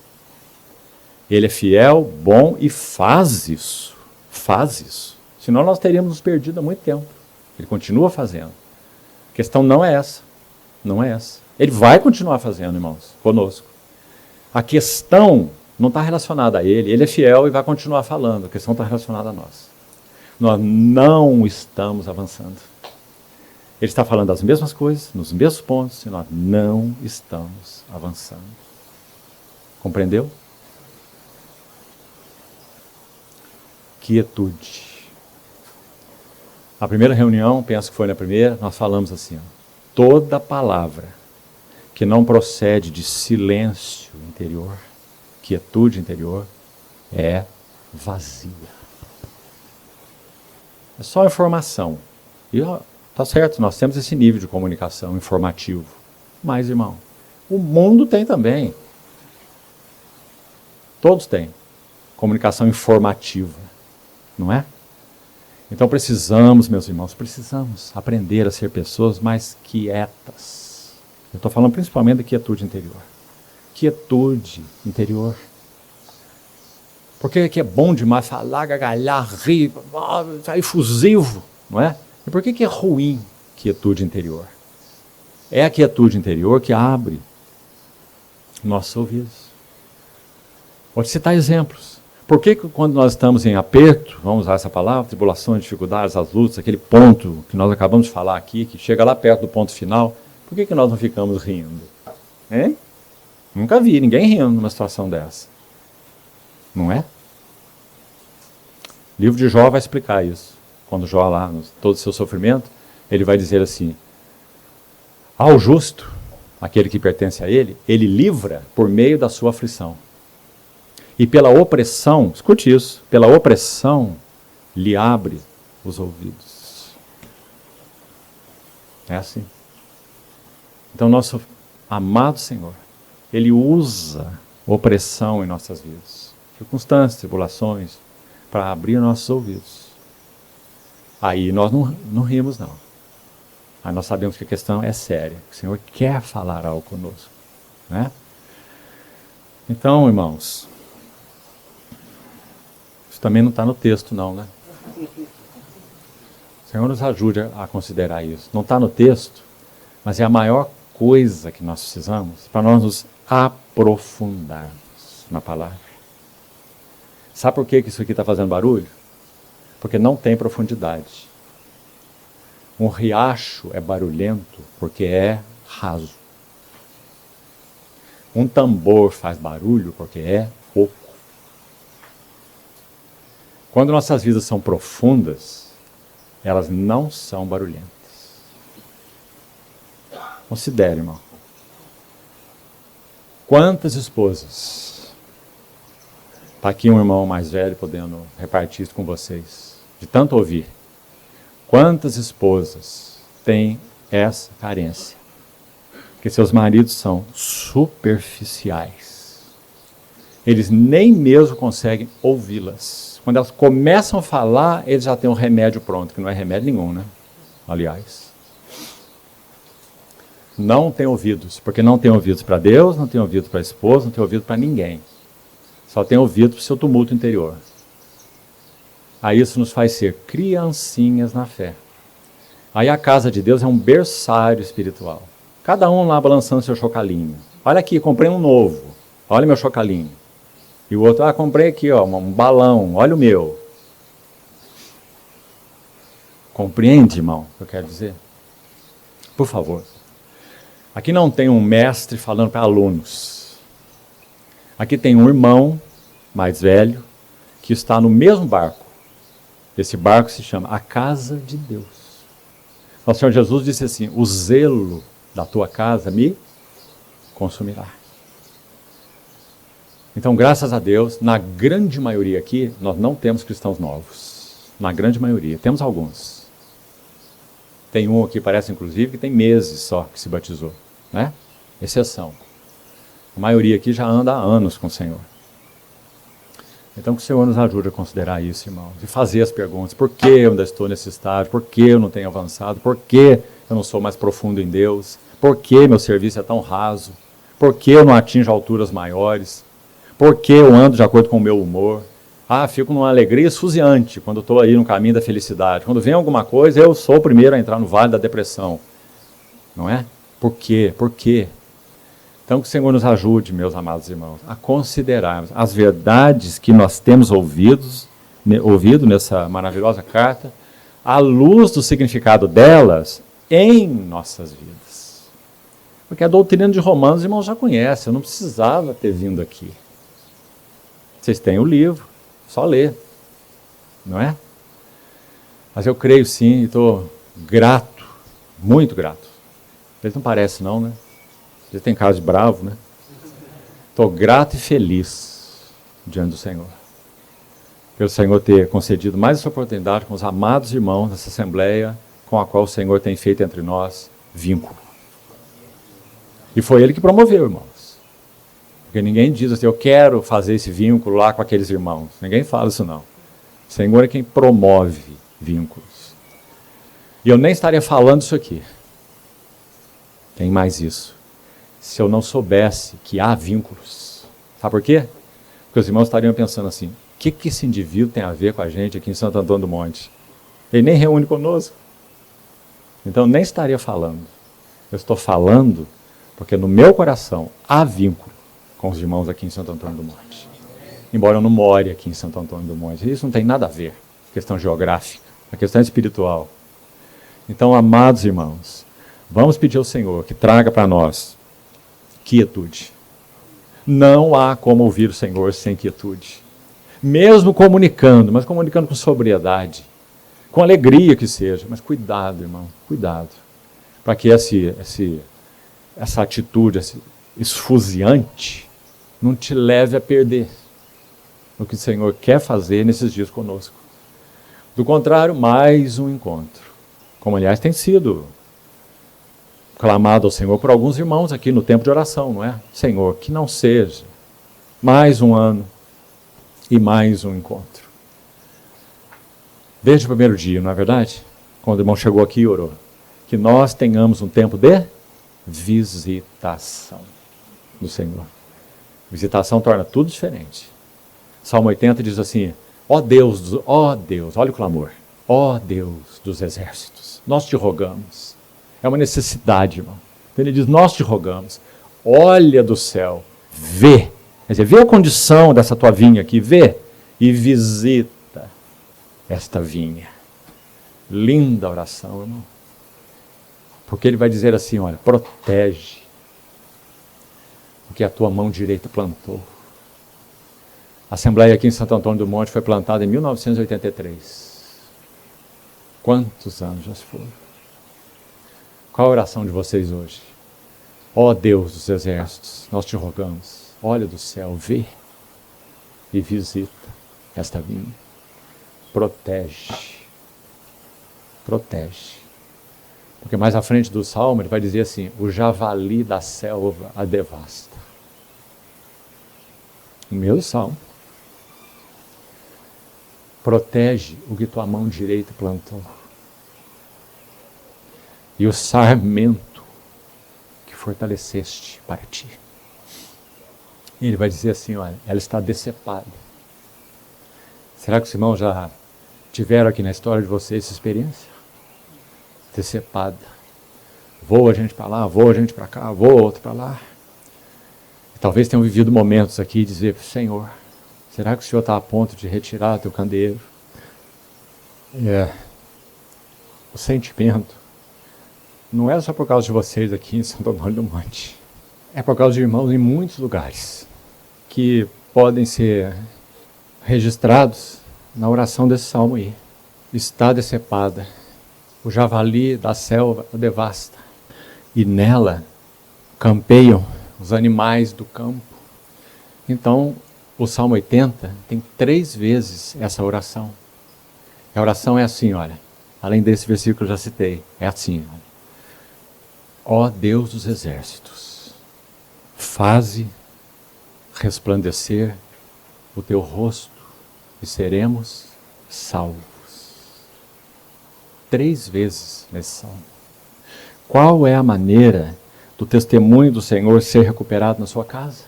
Ele é fiel, bom e faz isso. Faz isso. Senão nós teríamos nos perdido há muito tempo. Ele continua fazendo. A questão não é essa. Não é essa. Ele vai continuar fazendo, irmãos, conosco. A questão não está relacionada a ele. Ele é fiel e vai continuar falando. A questão está relacionada a nós. Nós não estamos avançando. Ele está falando das mesmas coisas, nos mesmos pontos, e nós não estamos avançando. Compreendeu? Quietude. A primeira reunião, penso que foi na primeira, nós falamos assim, ó, toda palavra que não procede de silêncio interior, quietude interior, é vazia. É só informação. E tá certo, nós temos esse nível de comunicação informativo. Mas, irmão, o mundo tem também. Todos têm. Comunicação informativa. Não é? Então precisamos, meus irmãos, precisamos aprender a ser pessoas mais quietas. Eu estou falando principalmente da quietude interior. Quietude interior. Porque é bom demais falar, gargalhar, rir, sair fusivo, não é? E por que é ruim quietude interior? É a quietude interior que abre nossos ouvidos. Vou te citar exemplos. Por que quando nós estamos em aperto, vamos usar essa palavra, tribulações, dificuldades, as lutas, aquele ponto que nós acabamos de falar aqui, que chega lá perto do ponto final, por que nós não ficamos rindo? Hein? Nunca vi ninguém rindo numa situação dessa. Não é? O livro de Jó vai explicar isso. Quando Jó lá, todo o seu sofrimento, ele vai dizer assim, ao justo, aquele que pertence a ele livra por meio da sua aflição. E pela opressão, escute isso, pela opressão lhe abre os ouvidos. É assim. Então nosso amado Senhor, Ele usa opressão em nossas vidas, circunstâncias, tribulações, para abrir nossos ouvidos. Aí nós não rimos não. Aí nós sabemos que a questão é séria, que o Senhor quer falar algo conosco, né? Então, irmãos, isso também não está no texto não, né? O Senhor nos ajude a considerar isso. Não está no texto, mas é a maior coisa que nós precisamos para nós nos aprofundarmos na palavra. Sabe por que isso aqui está fazendo barulho? Porque não tem profundidade. Um riacho é barulhento porque é raso. Um tambor faz barulho porque é oco. Quando nossas vidas são profundas, elas não são barulhentas. Considere, irmão. Quantas esposas? Está aqui um irmão mais velho podendo repartir isso com vocês, de tanto ouvir. Quantas esposas têm essa carência? Que seus maridos são superficiais. Eles nem mesmo conseguem ouvi-las. Quando elas começam a falar, eles já têm um remédio pronto, que não é remédio nenhum, né? Aliás. Não tem ouvidos, porque não tem ouvidos para Deus, não tem ouvido para a esposa, não tem ouvido para ninguém. Só tem ouvido para o seu tumulto interior. Aí isso nos faz ser criancinhas na fé. Aí a casa de Deus é um berçário espiritual. Cada um lá balançando seu chocalinho. Olha aqui, comprei um novo. Olha meu chocalinho. E o outro, comprei aqui, um balão. Olha o meu. Compreende, irmão, o que eu quero dizer? Por favor. Aqui não tem um mestre falando para alunos. Aqui tem um irmão mais velho que está no mesmo barco. Esse barco se chama a casa de Deus. O Senhor Jesus disse assim, o zelo da tua casa me consumirá. Então, graças a Deus, na grande maioria aqui, nós não temos cristãos novos. Na grande maioria. Temos alguns. Tem um aqui, parece inclusive, que tem meses só que se batizou. Né? Exceção. A maioria aqui já anda há anos com o Senhor. Então que o Senhor nos ajude a considerar isso, irmãos. E fazer as perguntas. Por que eu ainda estou nesse estágio? Por que eu não tenho avançado? Por que eu não sou mais profundo em Deus? Por que meu serviço é tão raso? Por que eu não atinjo alturas maiores? Por que eu ando de acordo com o meu humor? Fico numa alegria esfuziante quando estou aí no caminho da felicidade. Quando vem alguma coisa, eu sou o primeiro a entrar no vale da depressão. Não é? Por quê? Por quê? Então que o Senhor nos ajude, meus amados irmãos, a considerarmos as verdades que nós temos ouvido nessa maravilhosa carta, à luz do significado delas em nossas vidas. Porque a doutrina de Romanos, os irmãos já conhecem, eu não precisava ter vindo aqui. Vocês têm o livro, só ler, não é? Mas eu creio sim e estou grato, muito grato. Eles não parecem não, né? Ele tem cara de bravo, né? Estou grato e feliz diante do Senhor. Pelo Senhor ter concedido mais essa oportunidade com os amados irmãos dessa assembleia, com a qual o Senhor tem feito entre nós vínculo. E foi Ele que promoveu, irmãos. Porque ninguém diz assim, eu quero fazer esse vínculo lá com aqueles irmãos. Ninguém fala isso não. O Senhor é quem promove vínculos. E eu nem estaria falando isso aqui. Tem mais isso. Se eu não soubesse que há vínculos. Sabe por quê? Porque os irmãos estariam pensando assim, o que esse indivíduo tem a ver com a gente aqui em Santo Antônio do Monte? Ele nem reúne conosco. Então eu nem estaria falando. Eu estou falando porque no meu coração há vínculo com os irmãos aqui em Santo Antônio do Monte. Embora eu não more aqui em Santo Antônio do Monte. Isso não tem nada a ver. Questão geográfica. A questão é espiritual. Então, amados irmãos, vamos pedir ao Senhor que traga para nós quietude. Não há como ouvir o Senhor sem quietude. Mesmo comunicando, mas comunicando com sobriedade. Com alegria que seja. Mas cuidado, irmão, cuidado. Para que essa atitude esfuziante não te leve a perder o que o Senhor quer fazer nesses dias conosco. Do contrário, mais um encontro. Como, aliás, tem sido clamado ao Senhor por alguns irmãos aqui no tempo de oração, não é? Senhor, que não seja mais um ano e mais um encontro. Desde o primeiro dia, não é verdade? Quando o irmão chegou aqui e orou. Que nós tenhamos um tempo de visitação do Senhor. Visitação torna tudo diferente. Salmo 80 diz assim, ó Deus, olha o clamor, ó Deus dos exércitos, nós te rogamos. É uma necessidade, irmão. Ele diz, nós te rogamos, olha do céu, vê. Quer dizer, vê a condição dessa tua vinha aqui, vê e visita esta vinha. Linda oração, irmão. Porque ele vai dizer assim, olha, protege o que a tua mão direita plantou. A Assembleia aqui em Santo Antônio do Monte foi plantada em 1983. Quantos anos já se foram? Qual a oração de vocês hoje? Ó Deus dos exércitos, nós te rogamos, olha do céu, vê e visita esta vinha. Protege. Protege. Porque mais à frente do Salmo ele vai dizer assim, o javali da selva a devasta. O mesmo Salmo. Protege o que tua mão direita plantou. E o sarmento que fortaleceste para ti. E ele vai dizer assim, olha, ela está decepada. Será que os irmãos já tiveram aqui na história de vocês essa experiência? Decepada. Voa a gente para lá, voa a gente para cá, voa outro para lá. E talvez tenham vivido momentos aqui e dizer, Senhor, será que o Senhor está a ponto de retirar teu candeeiro? O sentimento não é só por causa de vocês aqui em Santo Antônio do Monte. É por causa de irmãos em muitos lugares que podem ser registrados na oração desse salmo aí. Está decepada, o javali da selva a devasta, e nela campeiam os animais do campo. Então, o Salmo 80 tem 3 vezes essa oração. A oração é assim, olha, além desse versículo que eu já citei, é assim, olha. Ó Deus dos exércitos, faze resplandecer o teu rosto e seremos salvos. 3 vezes nesse salmo. Qual é a maneira do testemunho do Senhor ser recuperado na sua casa?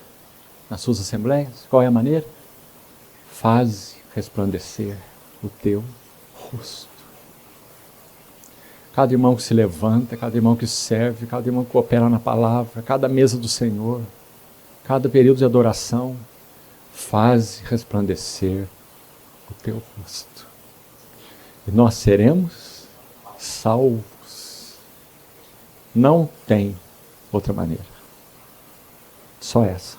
Nas suas assembleias? Qual é a maneira? Faze resplandecer o teu rosto. Cada irmão que se levanta, cada irmão que serve, cada irmão que coopera na palavra, cada mesa do Senhor, cada período de adoração, faze resplandecer o teu rosto. E nós seremos salvos. Não tem outra maneira. Só essa.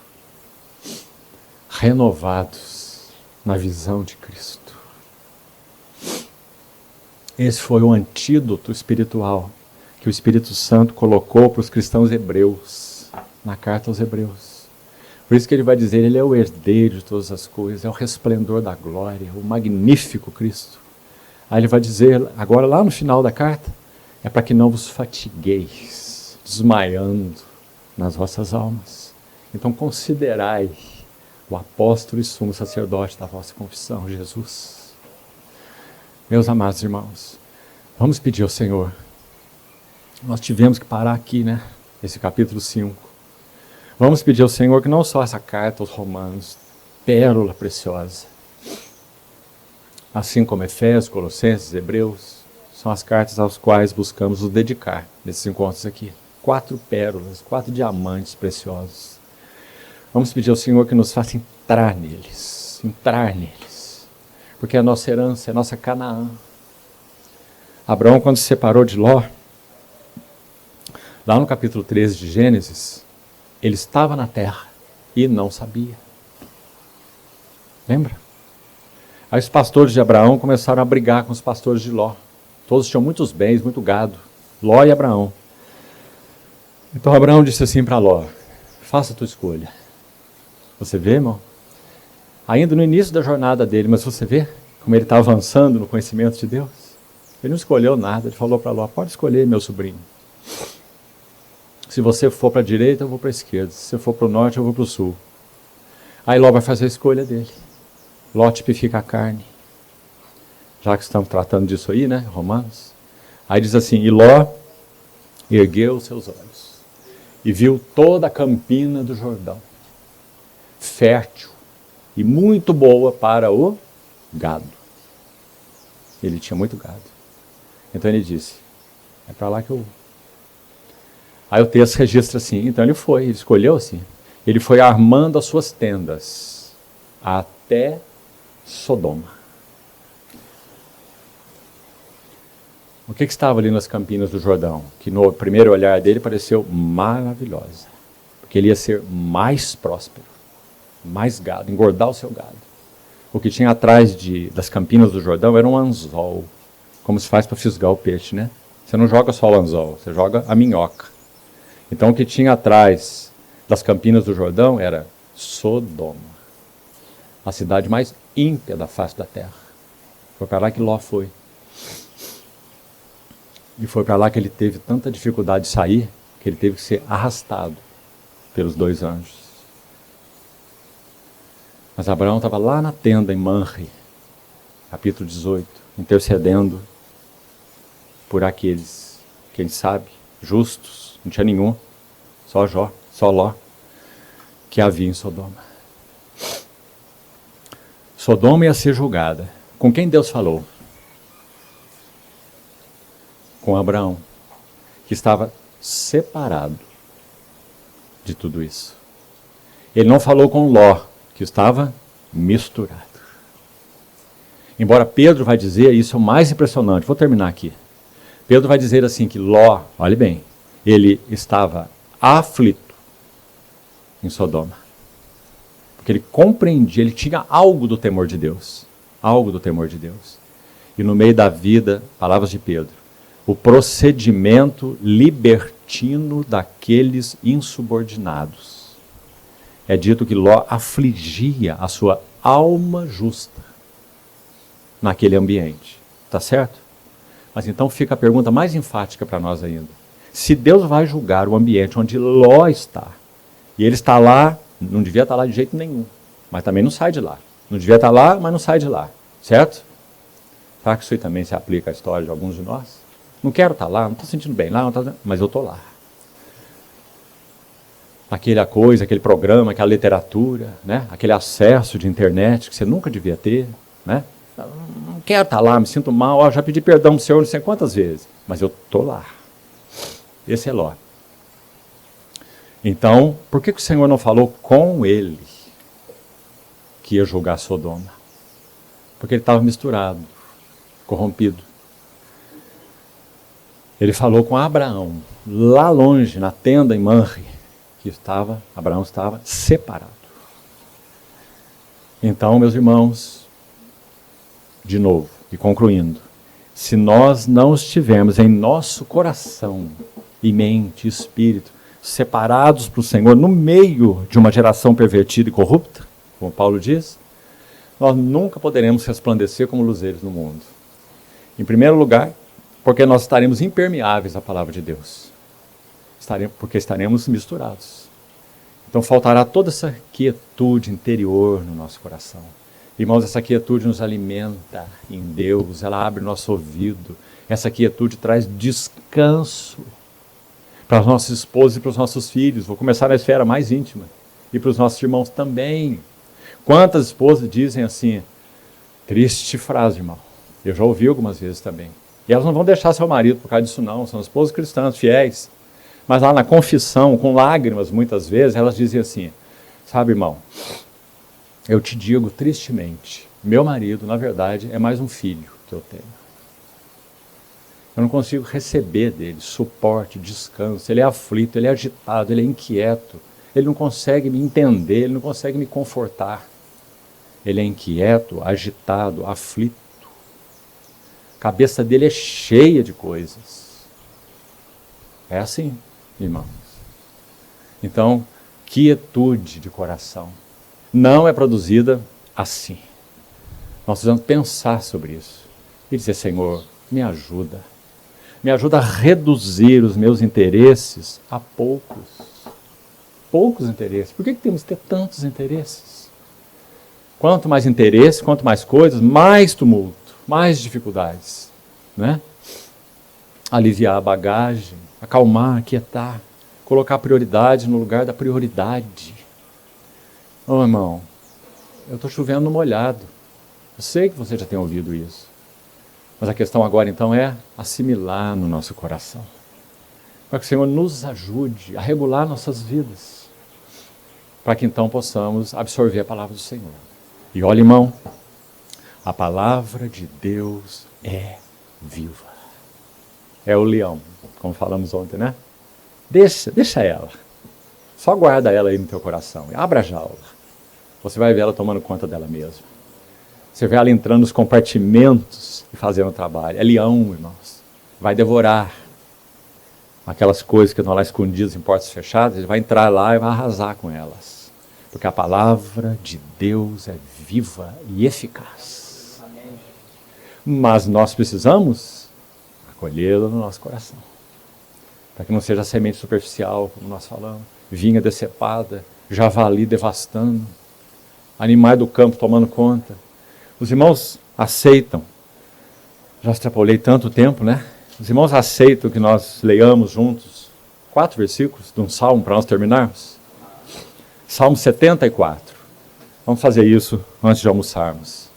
Renovados na visão de Cristo. Esse foi o antídoto espiritual que o Espírito Santo colocou para os cristãos hebreus, na carta aos Hebreus. Por isso que ele vai dizer, ele é o herdeiro de todas as coisas, é o resplendor da glória, o magnífico Cristo. Aí ele vai dizer, agora lá no final da carta, é para que não vos fatigueis, desmaiando nas vossas almas. Então considerai o apóstolo e sumo sacerdote da vossa confissão, Jesus. Meus amados irmãos, vamos pedir ao Senhor. Nós tivemos que parar aqui, né? Esse capítulo 5. Vamos pedir ao Senhor que não só essa carta aos Romanos, pérola preciosa, assim como Efésios, Colossenses, Hebreus, são as cartas às quais buscamos nos dedicar nesses encontros aqui. 4 pérolas, 4 diamantes preciosos. Vamos pedir ao Senhor que nos faça entrar neles, porque a nossa herança é a nossa Canaã. Abraão, quando se separou de Ló, lá no capítulo 13 de Gênesis, ele estava na terra e não sabia. Lembra? Aí os pastores de Abraão começaram a brigar com os pastores de Ló. Todos tinham muitos bens, muito gado. Ló e Abraão. Então Abraão disse assim para Ló: faça a tua escolha. Você vê, irmão? Ainda no início da jornada dele, mas você vê como ele está avançando no conhecimento de Deus? Ele não escolheu nada, ele falou para Ló: pode escolher, meu sobrinho. Se você for para a direita, eu vou para a esquerda. Se você for para o norte, eu vou para o sul. Aí Ló vai fazer a escolha dele. Ló tipifica a carne. Já que estamos tratando disso aí, né, Romanos. Aí diz assim: e Ló ergueu os seus olhos e viu toda a campina do Jordão, fértil e muito boa para o gado. Ele tinha muito gado. Então ele disse: é para lá que eu vou. Aí o texto registra assim: então ele escolheu assim. Ele foi armando as suas tendas até Sodoma. O que estava ali nas campinas do Jordão? Que no primeiro olhar dele pareceu maravilhosa. Porque ele ia ser mais próspero, mais gado, engordar o seu gado. O que tinha atrás das campinas do Jordão era um anzol, como se faz para fisgar o peixe, né? Você não joga só o anzol, você joga a minhoca. Então o que tinha atrás das campinas do Jordão era Sodoma, a cidade mais ímpia da face da terra. Foi para lá que Ló foi. E foi para lá que ele teve tanta dificuldade de sair, que ele teve que ser arrastado pelos 2 anjos. Mas Abraão estava lá na tenda em Manre, capítulo 18, intercedendo por aqueles, quem sabe, justos. Não tinha nenhum, só Ló, que havia em Sodoma. Sodoma ia ser julgada. Com quem Deus falou? Com Abraão, que estava separado de tudo isso. Ele não falou com Ló, que estava misturado. Embora Pedro vai dizer, isso é o mais impressionante, vou terminar aqui. Pedro vai dizer assim que Ló, olhe bem, ele estava aflito em Sodoma. Porque ele compreendia, ele tinha algo do temor de Deus. Algo do temor de Deus. E no meio da vida, palavras de Pedro, o procedimento libertino daqueles insubordinados. É dito que Ló afligia a sua alma justa naquele ambiente. Está certo? Mas então fica a pergunta mais enfática para nós ainda. Se Deus vai julgar o ambiente onde Ló está, e ele está lá, não devia estar lá de jeito nenhum, mas também não sai de lá. Não devia estar lá, mas não sai de lá. Certo? Será que isso aí também se aplica à história de alguns de nós? Não quero estar lá, não estou sentindo bem lá, mas eu estou lá. Aquela coisa, aquele programa, aquela literatura, né? Aquele acesso de internet que você nunca devia ter, né? Não quero estar lá, me sinto mal, já pedi perdão para o Senhor não sei quantas vezes, mas eu estou lá. Esse é Ló. Então, por que o Senhor não falou com ele que ia julgar Sodoma? Porque ele estava misturado, corrompido. Ele falou com Abraão, lá longe, na tenda em Manre, que Abraão estava separado. Então, meus irmãos, de novo, e concluindo, se nós não estivermos em nosso coração e mente, espírito, separados para o Senhor, no meio de uma geração pervertida e corrupta, como Paulo diz, nós nunca poderemos resplandecer como luzeiros no mundo. Em primeiro lugar, porque nós estaremos impermeáveis à palavra de Deus. Porque estaremos misturados. Então faltará toda essa quietude interior no nosso coração. Irmãos, essa quietude nos alimenta em Deus, ela abre nosso ouvido. Essa quietude traz descanso para os nossos esposos e para os nossos filhos. Vou começar na esfera mais íntima. E para os nossos irmãos também. Quantas esposas dizem assim, triste frase, irmão. Eu já ouvi algumas vezes também. E elas não vão deixar seu marido por causa disso não, são esposas cristãs, fiéis. Mas lá na confissão, com lágrimas muitas vezes, elas dizem assim, sabe, irmão, eu te digo tristemente, meu marido, na verdade, é mais um filho que eu tenho. Eu não consigo receber dele suporte, descanso, ele é aflito, ele é agitado, ele é inquieto, ele não consegue me entender, ele não consegue me confortar. Ele é inquieto, agitado, aflito. A cabeça dele é cheia de coisas. É assim, irmãos. Então, quietude de coração não é produzida assim. Nós precisamos pensar sobre isso e dizer, Senhor, me ajuda. Me ajuda a reduzir os meus interesses a poucos. Poucos interesses. Por que temos que ter tantos interesses? Quanto mais interesse, quanto mais coisas, mais tumulto, mais dificuldades. Né? Aliviar a bagagem, acalmar, aquietar, colocar a prioridade no lugar da prioridade. Ô irmão, eu estou chovendo no molhado. Eu sei que você já tem ouvido isso. Mas a questão agora então é assimilar no nosso coração. Para que o Senhor nos ajude a regular nossas vidas. Para que então possamos absorver a palavra do Senhor. E olha, irmão, a palavra de Deus é viva. É o leão, como falamos ontem, né? Deixa ela. Só guarda ela aí no teu coração. Abra a jaula. Você vai ver ela tomando conta dela mesma. Você vê ela entrando nos compartimentos e fazendo o trabalho. É leão, irmãos. Vai devorar aquelas coisas que estão lá escondidas em portas fechadas. Ele vai entrar lá e vai arrasar com elas. Porque a palavra de Deus é viva e eficaz. Amém. Mas nós precisamos acolhê-la no nosso coração. Para que não seja semente superficial, como nós falamos. Vinha decepada, javali devastando, animais do campo tomando conta. Os irmãos aceitam, já extrapolei tanto tempo, né? Os irmãos aceitam que nós leiamos juntos 4 versículos de um salmo para nós terminarmos? Salmo 74. Vamos fazer isso antes de almoçarmos.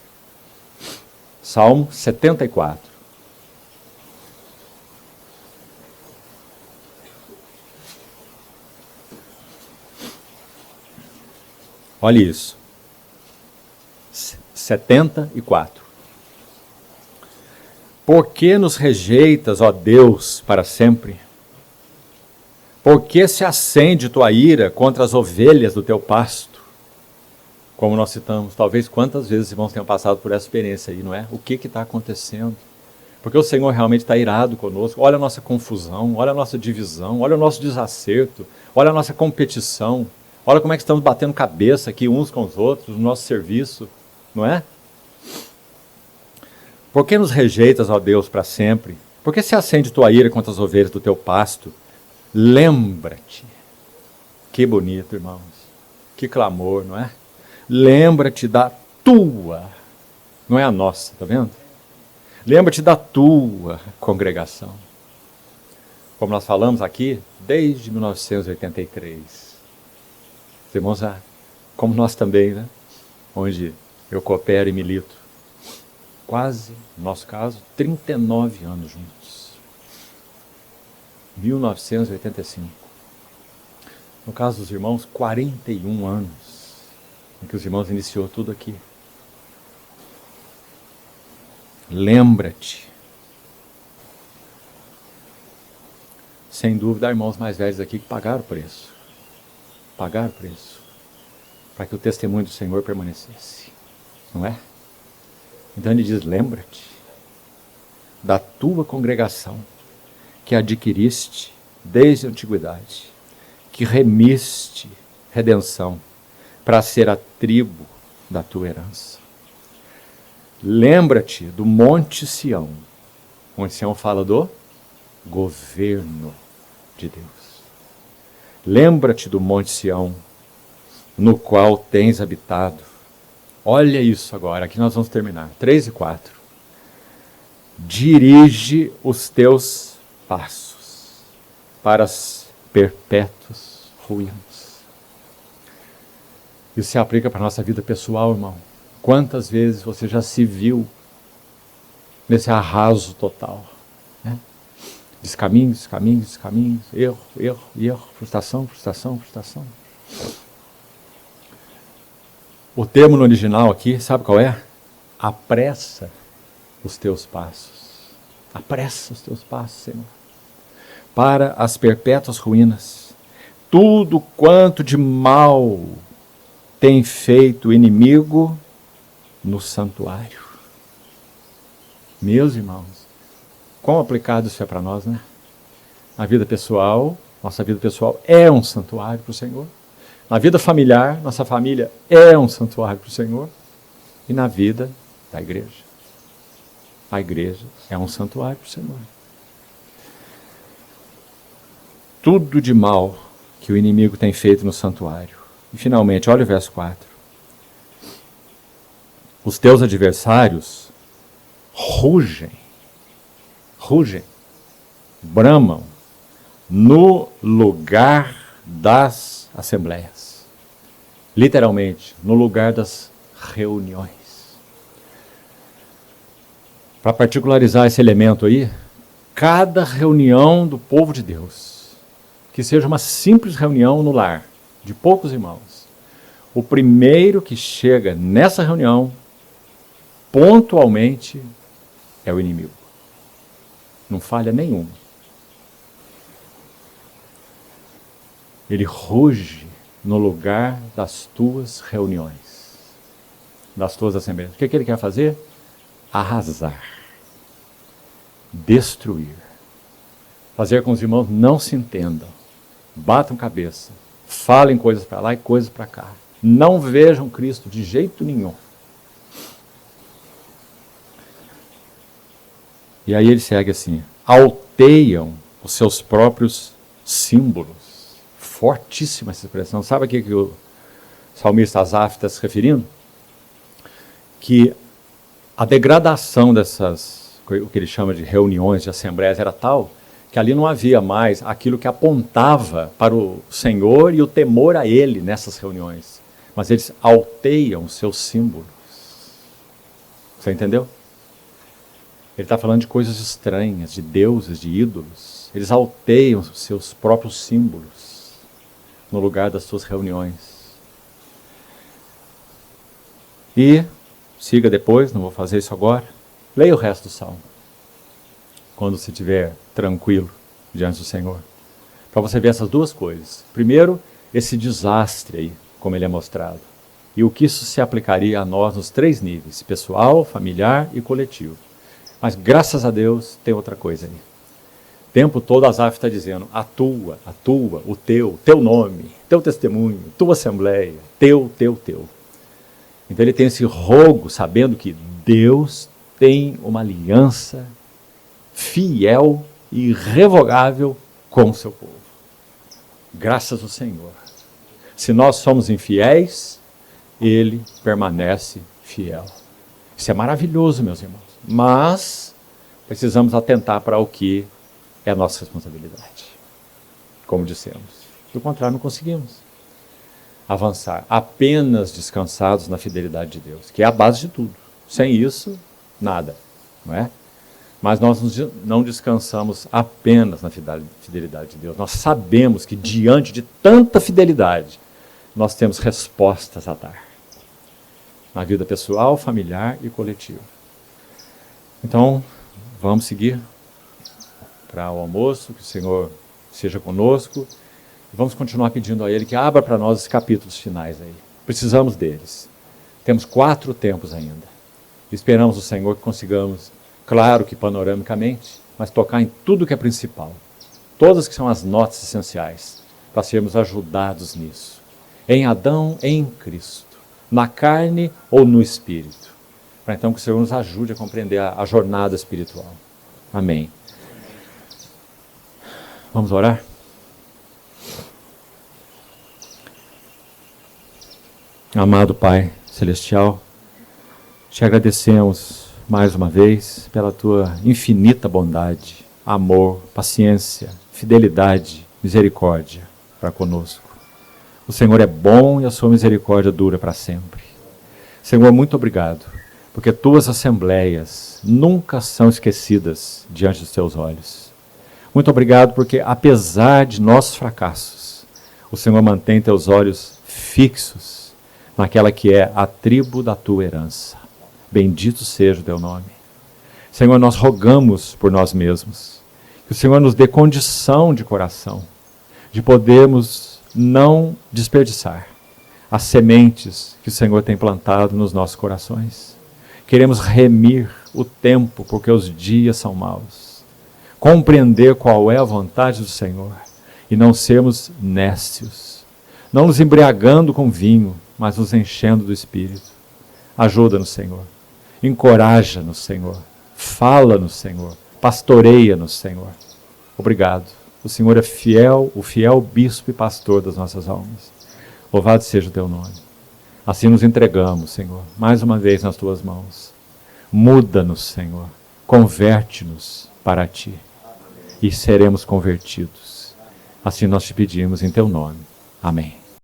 Salmo 74. Olha isso. 74. Por que nos rejeitas, ó Deus, para sempre? Por que se acende tua ira contra as ovelhas do teu pasto? Como nós citamos, talvez quantas vezes os irmãos tenham passado por essa experiência aí, não é? O que está acontecendo? Porque o Senhor realmente está irado conosco. Olha a nossa confusão, olha a nossa divisão, olha o nosso desacerto, olha a nossa competição. Olha como é que estamos batendo cabeça aqui uns com os outros, no nosso serviço, não é? Por que nos rejeitas, ó Deus, para sempre? Por que se acende tua ira contra as ovelhas do teu pasto? Lembra-te. Que bonito, irmãos. Que clamor, não é? Lembra-te da tua, não é a nossa, tá vendo? Lembra-te da tua congregação. Como nós falamos aqui, desde 1983. Os irmãos, como nós também, né? Onde eu coopero e milito. Quase, no nosso caso, 39 anos juntos. 1985. No caso dos irmãos, 41 anos em que os irmãos iniciou tudo aqui. Lembra-te. Sem dúvida, há irmãos mais velhos aqui que pagaram o preço. Pagaram o preço. Para que o testemunho do Senhor permanecesse. Não é? Então ele diz, lembra-te da tua congregação que adquiriste desde a antiguidade, que remiste redenção para ser a tribo da tua herança. Lembra-te do Monte Sião, onde Sião fala do governo de Deus. Lembra-te do Monte Sião, no qual tens habitado, Olha isso agora, aqui nós vamos terminar. 3 e 4. Dirige os teus passos para as perpétuas ruínas. Isso se aplica para a nossa vida pessoal, irmão. Quantas vezes você já se viu nesse arraso total? Né? Descaminhos, descaminhos, descaminhos, erro, erro, erro, frustração, frustração, frustração. O termo no original aqui, sabe qual é? Apressa os teus passos. Apressa os teus passos, Senhor. Para as perpétuas ruínas. Tudo quanto de mal tem feito o inimigo no santuário. Meus irmãos, quão aplicado isso é para nós, né? Na vida pessoal, nossa vida pessoal é um santuário para o Senhor. Na vida familiar, nossa família é um santuário para o Senhor. E na vida da igreja. A igreja é um santuário para o Senhor. Tudo de mal que o inimigo tem feito no santuário. E finalmente, olha o verso 4. Os teus adversários rugem, bramam no lugar das assembleias. Literalmente, no lugar das reuniões. Para particularizar esse elemento aí, cada reunião do povo de Deus, que seja uma simples reunião no lar, de poucos irmãos, o primeiro que chega nessa reunião, pontualmente, é o inimigo. Não falha nenhuma. Ele ruge no lugar das tuas reuniões, das tuas assembleias. O que ele quer fazer? Arrasar, destruir, fazer com que os irmãos não se entendam, batam cabeça, falem coisas para lá e coisas para cá, não vejam Cristo de jeito nenhum. E aí ele segue assim, alteiam os seus próprios símbolos. Fortíssima essa expressão. Sabe a que o salmista Asaf está se referindo? Que a degradação dessas, o que ele chama de reuniões, de assembleias, era tal que ali não havia mais aquilo que apontava para o Senhor e o temor a Ele nessas reuniões. Mas eles alteiam os seus símbolos. Você entendeu? Ele está falando de coisas estranhas, de deuses, de ídolos. Eles alteiam os seus próprios símbolos no lugar das suas reuniões. E siga depois, não vou fazer isso agora. Leia o resto do salmo. Quando você estiver tranquilo diante do Senhor. Para você ver essas duas coisas. Primeiro, esse desastre aí, como ele é mostrado. E o que isso se aplicaria a nós nos 3 níveis. Pessoal, familiar e coletivo. Mas graças a Deus tem outra coisa aí. O tempo todo Asaf está dizendo, a tua, o teu nome, teu testemunho, tua assembleia, teu. Então ele tem esse rogo, sabendo que Deus tem uma aliança fiel e irrevogável com o seu povo. Graças ao Senhor. Se nós somos infiéis, Ele permanece fiel. Isso é maravilhoso, meus irmãos. Mas precisamos atentar para o que é a nossa responsabilidade. Como dissemos. Do contrário, não conseguimos avançar. Apenas descansados na fidelidade de Deus, que é a base de tudo. Sem isso, nada. Não é? Mas nós não descansamos apenas na fidelidade de Deus. Nós sabemos que diante de tanta fidelidade, nós temos respostas a dar. Na vida pessoal, familiar e coletiva. Então, vamos seguir para o almoço, que o Senhor seja conosco. E vamos continuar pedindo a Ele que abra para nós os capítulos finais aí. Precisamos deles. Temos 4 tempos ainda. Esperamos o Senhor que consigamos, claro que panoramicamente, mas tocar em tudo que é principal. Todas que são as notas essenciais, para sermos ajudados nisso. Em Adão, em Cristo. Na carne ou no Espírito. Para então que o Senhor nos ajude a compreender a jornada espiritual. Amém. Vamos orar? Amado Pai Celestial, Te agradecemos mais uma vez pela tua infinita bondade, amor, paciência, fidelidade, misericórdia para conosco. O Senhor é bom e a sua misericórdia dura para sempre. Senhor, muito obrigado, porque tuas assembleias nunca são esquecidas diante dos teus olhos. Muito obrigado porque, apesar de nossos fracassos, o Senhor mantém teus olhos fixos naquela que é a tribo da tua herança. Bendito seja o teu nome. Senhor, nós rogamos por nós mesmos, que o Senhor nos dê condição de coração, de podermos não desperdiçar as sementes que o Senhor tem plantado nos nossos corações. Queremos remir o tempo, porque os dias são maus. Compreender qual é a vontade do Senhor e não sermos nécios. Não nos embriagando com vinho, mas nos enchendo do Espírito. Ajuda-nos, Senhor. Encoraja-nos, Senhor. Fala-nos, Senhor. Pastoreia-nos, Senhor. Obrigado. O Senhor é fiel, o fiel bispo e pastor das nossas almas. Louvado seja o teu nome. Assim nos entregamos, Senhor, mais uma vez nas tuas mãos. Muda-nos, Senhor. Converte-nos para ti. E seremos convertidos. Assim nós te pedimos em teu nome. Amém.